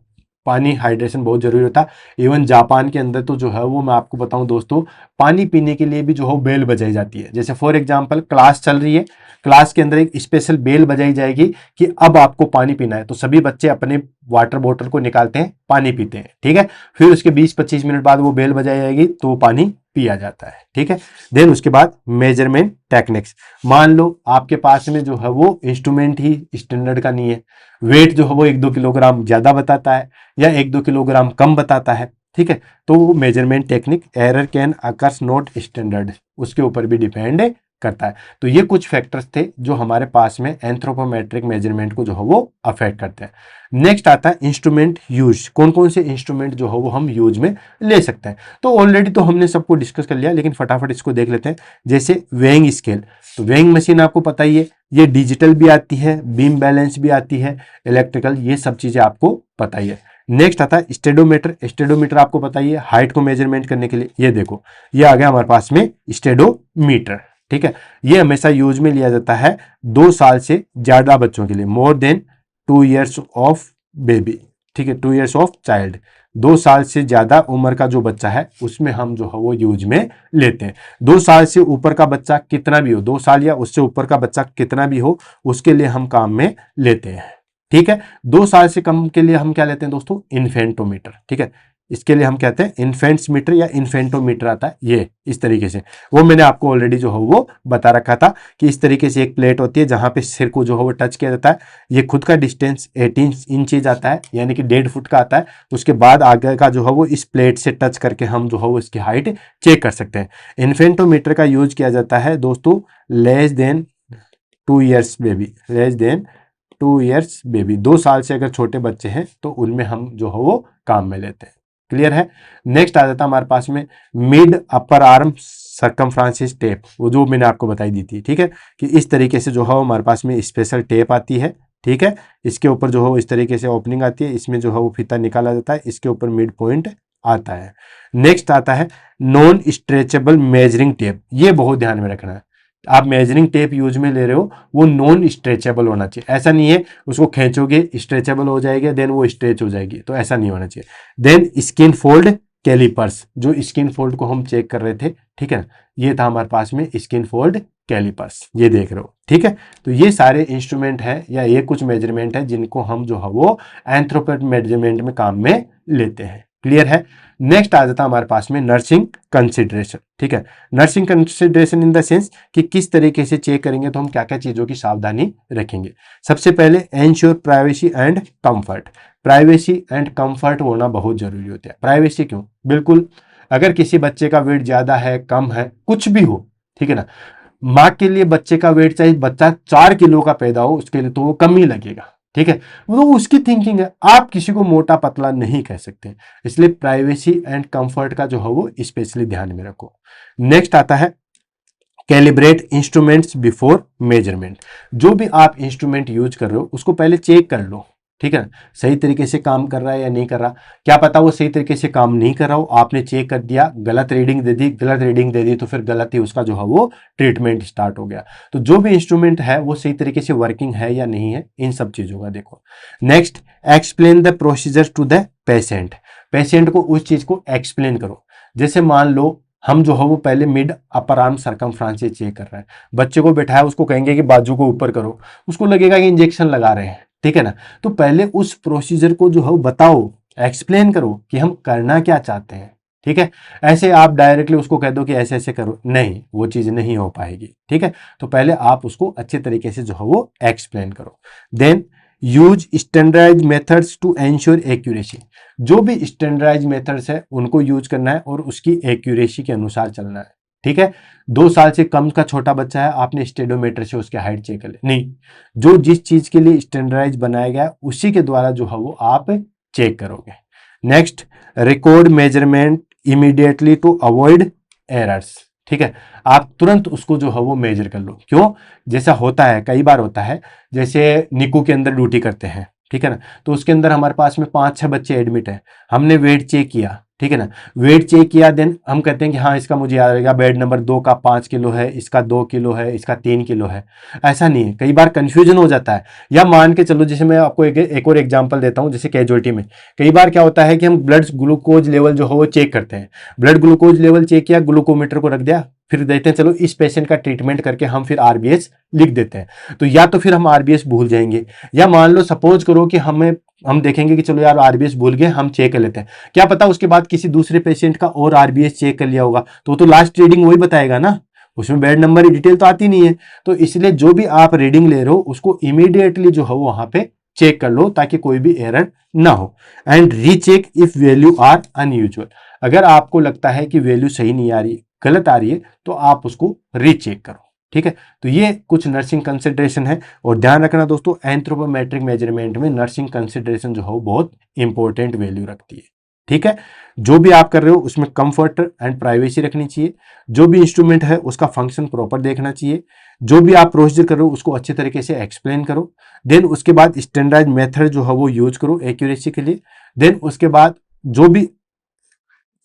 पानी हाइड्रेशन बहुत जरूरी होता है। इवन जापान के अंदर तो जो है वो मैं आपको बताऊं दोस्तों, पानी पीने के लिए भी जो है बेल बजाई जाती है। जैसे फॉर एग्जांपल क्लास चल रही है, क्लास के अंदर एक स्पेशल बेल बजाई जाएगी कि अब आपको पानी पीना है, तो सभी बच्चे अपने वाटर बोतल को निकालते हैं, पानी पीते हैं। ठीक है, फिर उसके 20-25 मिनट बाद वो बेल बजाई जाएगी तो वो पानी पिया जाता है। ठीक है, देन उसके बाद मेजरमेंट टेक्निक्स। मान लो आपके पास में जो है वो इंस्ट्रूमेंट ही स्टैंडर्ड का नहीं है, वेट जो है वो 1-2 किलोग्राम ज्यादा बताता है या 1-2 किलोग्राम कम बताता है। ठीक है, तो measurement technique error can occurs not standard, उसके ऊपर भी डिपेंड करता है। तो ये कुछ फैक्टर्स थे जो हमारे पास में एंथ्रोपोमेट्रिक मेजरमेंट को जो है वो अफेक्ट करते हैं। नेक्स्ट आता है इंस्ट्रूमेंट यूज। कौन कौन से इंस्ट्रूमेंट जो है वो हम यूज में ले सकते हैं। तो ऑलरेडी तो हमने सबको डिस्कस कर लिया, लेकिन फटाफट इसको देख लेते हैं। जैसे वेइंग स्केल, तो वेइंग मशीन आपको पता ही है, ये डिजिटल भी आती है, बीम बैलेंस भी आती है, इलेक्ट्रिकल, ये सब चीजें आपको पता ही है। नेक्स्ट आता है स्टेडोमीटर। स्टेडोमीटर आपको पता ही है, हाइट को मेजरमेंट करने के लिए। ये देखो, ये आ गया हमारे पास में स्टेडोमीटर। ठीक है, ये हमेशा यूज में लिया जाता है 2 साल से ज्यादा बच्चों के लिए, more than 2 years of baby. ठीक है, 2 years ऑफ चाइल्ड, 2 साल से ज्यादा उम्र का जो बच्चा है उसमें हम जो है वो यूज में लेते हैं। 2 साल से ऊपर का बच्चा कितना भी हो, 2 साल या उससे ऊपर का बच्चा कितना भी हो, उसके लिए हम काम में लेते हैं। ठीक है, 2 साल से कम के लिए हम क्या लेते हैं दोस्तों, इन्फेंटोमीटर। ठीक है, इसके लिए हम कहते हैं इन्फेंट्स मीटर या इन्फेंटोमीटर आता है, ये इस तरीके से। वो मैंने आपको ऑलरेडी जो है वो बता रखा था कि इस तरीके से एक प्लेट होती है जहां पे सिर को जो है वो टच किया जाता है। ये खुद का डिस्टेंस 18 इंचेज आता है, यानी कि 1.5 फुट का आता है। उसके बाद आगे का जो है वो इस प्लेट से टच करके हम जो है वो इसकी हाइट चेक कर सकते हैं। इन्फेंटोमीटर का यूज किया जाता है दोस्तों less than 2 years baby, less than 2 years baby, 2 साल से अगर छोटे बच्चे हैं तो उनमें हम जो है वो काम में लेते हैं। क्लियर है। नेक्स्ट आ जाता है हमारे पास में मिड अपर आर्म सर्कमफ्रांसिस टेप, वो जो मैंने आपको बताई दी थी। ठीक है, कि इस तरीके से जो है हमारे पास में स्पेशल टेप आती है। ठीक है, इसके ऊपर जो है इस तरीके से ओपनिंग आती है, इसमें जो है वो फीता निकाला जाता है, इसके ऊपर मिड पॉइंट आता है। नेक्स्ट आता है नॉन स्ट्रेचेबल मेजरिंग टेप। ये बहुत ध्यान में रखना है, आप मेजरिंग टेप यूज में ले रहे हो वो नॉन स्ट्रेचेबल होना चाहिए। ऐसा नहीं है उसको खींचोगे स्ट्रेचेबल हो जाएगा देन वो स्ट्रेच हो जाएगी, तो ऐसा नहीं होना चाहिए। देन स्किन फोल्ड कैलिपर्स, जो स्किन फोल्ड को हम चेक कर रहे थे। ठीक है, ये था हमारे पास में स्किन फोल्ड कैलिपर्स, ये देख रहे हो। ठीक है, तो ये सारे इंस्ट्रूमेंट है या ये कुछ मेजरमेंट है जिनको हम जो है वो एंथ्रोपोमेट्रिक मेजरमेंट में काम में लेते हैं। क्लियर है। नेक्स्ट आ जाता है हमारे पास में नर्सिंग कंसिडरेशन। ठीक है, nursing consideration in the sense कि किस तरीके से चेक करेंगे तो हम क्या क्या चीजों की सावधानी रखेंगे। सबसे पहले ensure privacy and comfort. Privacy and comfort होना बहुत जरूरी होता है। प्राइवेसी क्यों, बिल्कुल अगर किसी बच्चे का वेट ज्यादा है, कम है, कुछ भी हो, ठीक है ना, माँ के लिए बच्चे का वेट चाहे बच्चा 4 किलो का पैदा हो उसके लिए तो वो कम ही लगेगा। ठीक है, वो उसकी थिंकिंग है, आप किसी को मोटा पतला नहीं कह सकते, इसलिए प्राइवेसी एंड कंफर्ट का जो है वो स्पेशली ध्यान में रखो। नेक्स्ट आता है कैलिब्रेट इंस्ट्रूमेंट्स बिफोर मेजरमेंट। जो भी आप इंस्ट्रूमेंट यूज कर रहे हो उसको पहले चेक कर लो। ठीक है, सही तरीके से काम कर रहा है या नहीं कर रहा। क्या पता वो सही तरीके से काम नहीं कर रहा हो, आपने चेक कर दिया, गलत रीडिंग दे दी, गलत रीडिंग दे दी तो फिर गलत ही उसका जो है वो ट्रीटमेंट स्टार्ट हो गया। तो जो भी इंस्ट्रूमेंट है वो सही तरीके से वर्किंग है या नहीं है, इन सब चीजों का देखो। Next explain the procedure to the patient. Patient को उस चीज को एक्सप्लेन करो। जैसे मान लो हम जो है वो पहले mid upper arm circumference check कर रहे हैं, बच्चे को बैठाया, उसको कहेंगे कि बाजू को ऊपर करो, उसको लगेगा कि इंजेक्शन लगा रहे हैं, ठीक है ना। तो पहले उस प्रोसीजर को जो है वो बताओ, एक्सप्लेन करो कि हम करना क्या चाहते हैं, ठीक है। ऐसे आप डायरेक्टली उसको कह दो कि ऐसे ऐसे करो, नहीं, वो चीज नहीं हो पाएगी, ठीक है। तो पहले आप उसको अच्छे तरीके से जो है वो एक्सप्लेन करो। Then use standardize methods to ensure accuracy. जो भी स्टैंडर्डाइज मेथड्स है उनको यूज करना है और उसकी एक्यूरेसी के अनुसार चलना है, ठीक है। 2 साल से कम का छोटा बच्चा है, आपने स्टेडोमीटर से उसके हाइट चेक कर ले, नहीं, जो जिस चीज के लिए स्टैंडर्डाइज बनाया गया उसी के द्वारा जो है वो आप चेक करोगे। Next, record measurement immediately to avoid errors, ठीक है। आप तुरंत उसको जो है वो मेजर कर लो। क्यों? जैसा होता है, कई बार होता है, जैसे निकू के अंदर ड्यूटी करते हैं, ठीक है ना, तो उसके अंदर हमारे पास में 5-6 बच्चे एडमिट है, हमने वेट चेक किया, ठीक है ना, वेट चेक किया, देन हम कहते हैं कि हाँ इसका मुझे याद रहेगा, बेड नंबर 2 का 5 किलो है, इसका 2 किलो है, इसका 3 किलो है। ऐसा नहीं है, कई बार कंफ्यूजन हो जाता है। या मान के चलो, जैसे मैं आपको एक और एग्जांपल देता हूँ, जैसे कैजुअलिटी में कई बार क्या होता है कि हम ब्लड ग्लूकोज लेवल जो है वो चेक करते हैं, ब्लड ग्लूकोज लेवल चेक किया, ग्लूकोमीटर को रख दिया, फिर देते हैं चलो इस पेशेंट का ट्रीटमेंट करके हम फिर आरबीएस लिख देते हैं। तो या तो फिर हम आरबीएस भूल जाएंगे, या मान लो सपोज करो कि हम देखेंगे कि चलो यार आरबीएस भूल गए, हम चेक कर लेते हैं, क्या पता उसके बाद किसी दूसरे पेशेंट का और आरबीएस चेक कर लिया होगा, तो लास्ट रीडिंग वही बताएगा ना, उसमें बेड नंबर डिटेल तो आती नहीं है। तो इसलिए जो भी आप रीडिंग ले रहे हो उसको इमीडिएटली जो है वहां पे चेक कर लो, ताकि कोई भी एरर ना हो। And recheck if value are unusual. अगर आपको लगता है कि वैल्यू सही नहीं आ रही, गलत आ रही है, तो आप उसको रीचेक करो, ठीक है। तो ये कुछ नर्सिंग कंसिडरेशन है। और ध्यान रखना दोस्तों, एंथ्रोपोमेट्रिक मेजरमेंट में नर्सिंग कंसिडरेशन जो है बहुत इंपॉर्टेंट वैल्यू रखती है, ठीक है। जो भी आप कर रहे हो उसमें कंफर्ट एंड प्राइवेसी रखनी चाहिए, जो भी इंस्ट्रूमेंट है उसका फंक्शन प्रॉपर देखना चाहिए, जो भी आप प्रोसीजर कर रहे हो उसको अच्छे तरीके से एक्सप्लेन करो। देन उसके बाद स्टैंडर्डाइज मेथड जो है वो यूज करो एक्यूरेसी के लिए। देन उसके बाद जो भी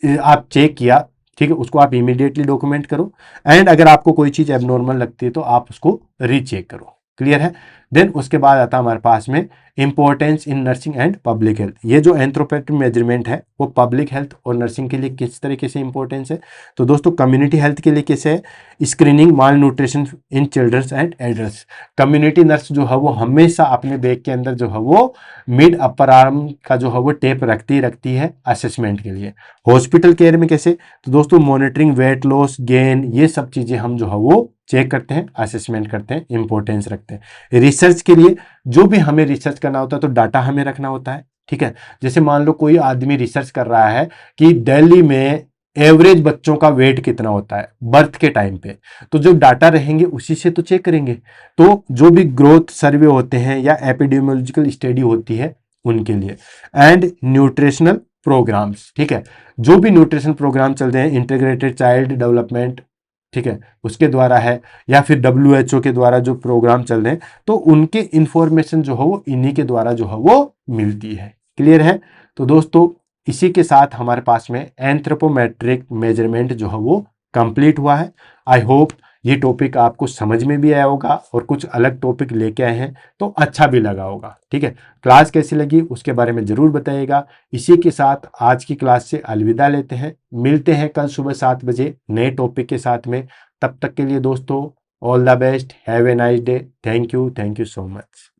आप चेक किया, ठीक है, उसको आप इमीडिएटली डॉक्यूमेंट करो। एंड अगर आपको कोई चीज एबनॉर्मल लगती है तो आप उसको रीचेक करो। क्लियर है? देन उसके बाद आता है हमारे पास में importance in nursing and public health. ये जो एंथ्रोपोमेट्रिक मेजरमेंट है वो पब्लिक हेल्थ और नर्सिंग के लिए किस तरीके से इंपॉर्टेंस है, तो दोस्तों कम्युनिटी हेल्थ के लिए कैसे है, screening mall nutrition in children's and adults. Community nurse जो है वो हमेशा अपने बैग के अंदर जो है वो मिड अपर आर्म का जो है वो टेप रखती है असेसमेंट के लिए। हॉस्पिटल केयर में कैसे, तो दोस्तों मॉनिटरिंग वेट लॉस गेन, ये सब चीजें हम जो है वो चेक करते हैं, असेसमेंट करते हैं, इंपॉर्टेंस रखते हैं। रिसर्च के लिए जो भी हमें रिसर्च करना होता है तो डाटा हमें रखना होता है, ठीक है। जैसे मान लो कोई आदमी रिसर्च कर रहा है कि दिल्ली में एवरेज बच्चों का वेट कितना होता है बर्थ के टाइम पे, तो जो डाटा रहेंगे उसी से तो चेक करेंगे। तो जो भी ग्रोथ सर्वे होते हैं या एपिडेमियोलॉजिकल स्टडी होती है उनके लिए। एंड न्यूट्रिशनल प्रोग्राम्स, ठीक है, जो भी न्यूट्रिशन प्रोग्राम चल रहे हैं, इंटीग्रेटेड चाइल्ड डेवलपमेंट, ठीक है, उसके द्वारा है, या फिर WHO के द्वारा जो प्रोग्राम चल रहे हैं, तो उनके इंफॉर्मेशन जो है वो इन्हीं के द्वारा जो है वो मिलती है। क्लियर है? तो दोस्तों इसी के साथ हमारे पास में एंथ्रोपोमेट्रिक मेजरमेंट जो है वो कंप्लीट हुआ है। आई होप ये टॉपिक आपको समझ में भी आया होगा और कुछ अलग टॉपिक लेके आए हैं तो अच्छा भी लगा होगा, ठीक है। क्लास कैसी लगी उसके बारे में जरूर बताइएगा। इसी के साथ आज की क्लास से अलविदा लेते हैं, मिलते हैं कल सुबह 7 बजे नए टॉपिक के साथ में। तब तक के लिए दोस्तों all the best, have a nice day, thank you so much.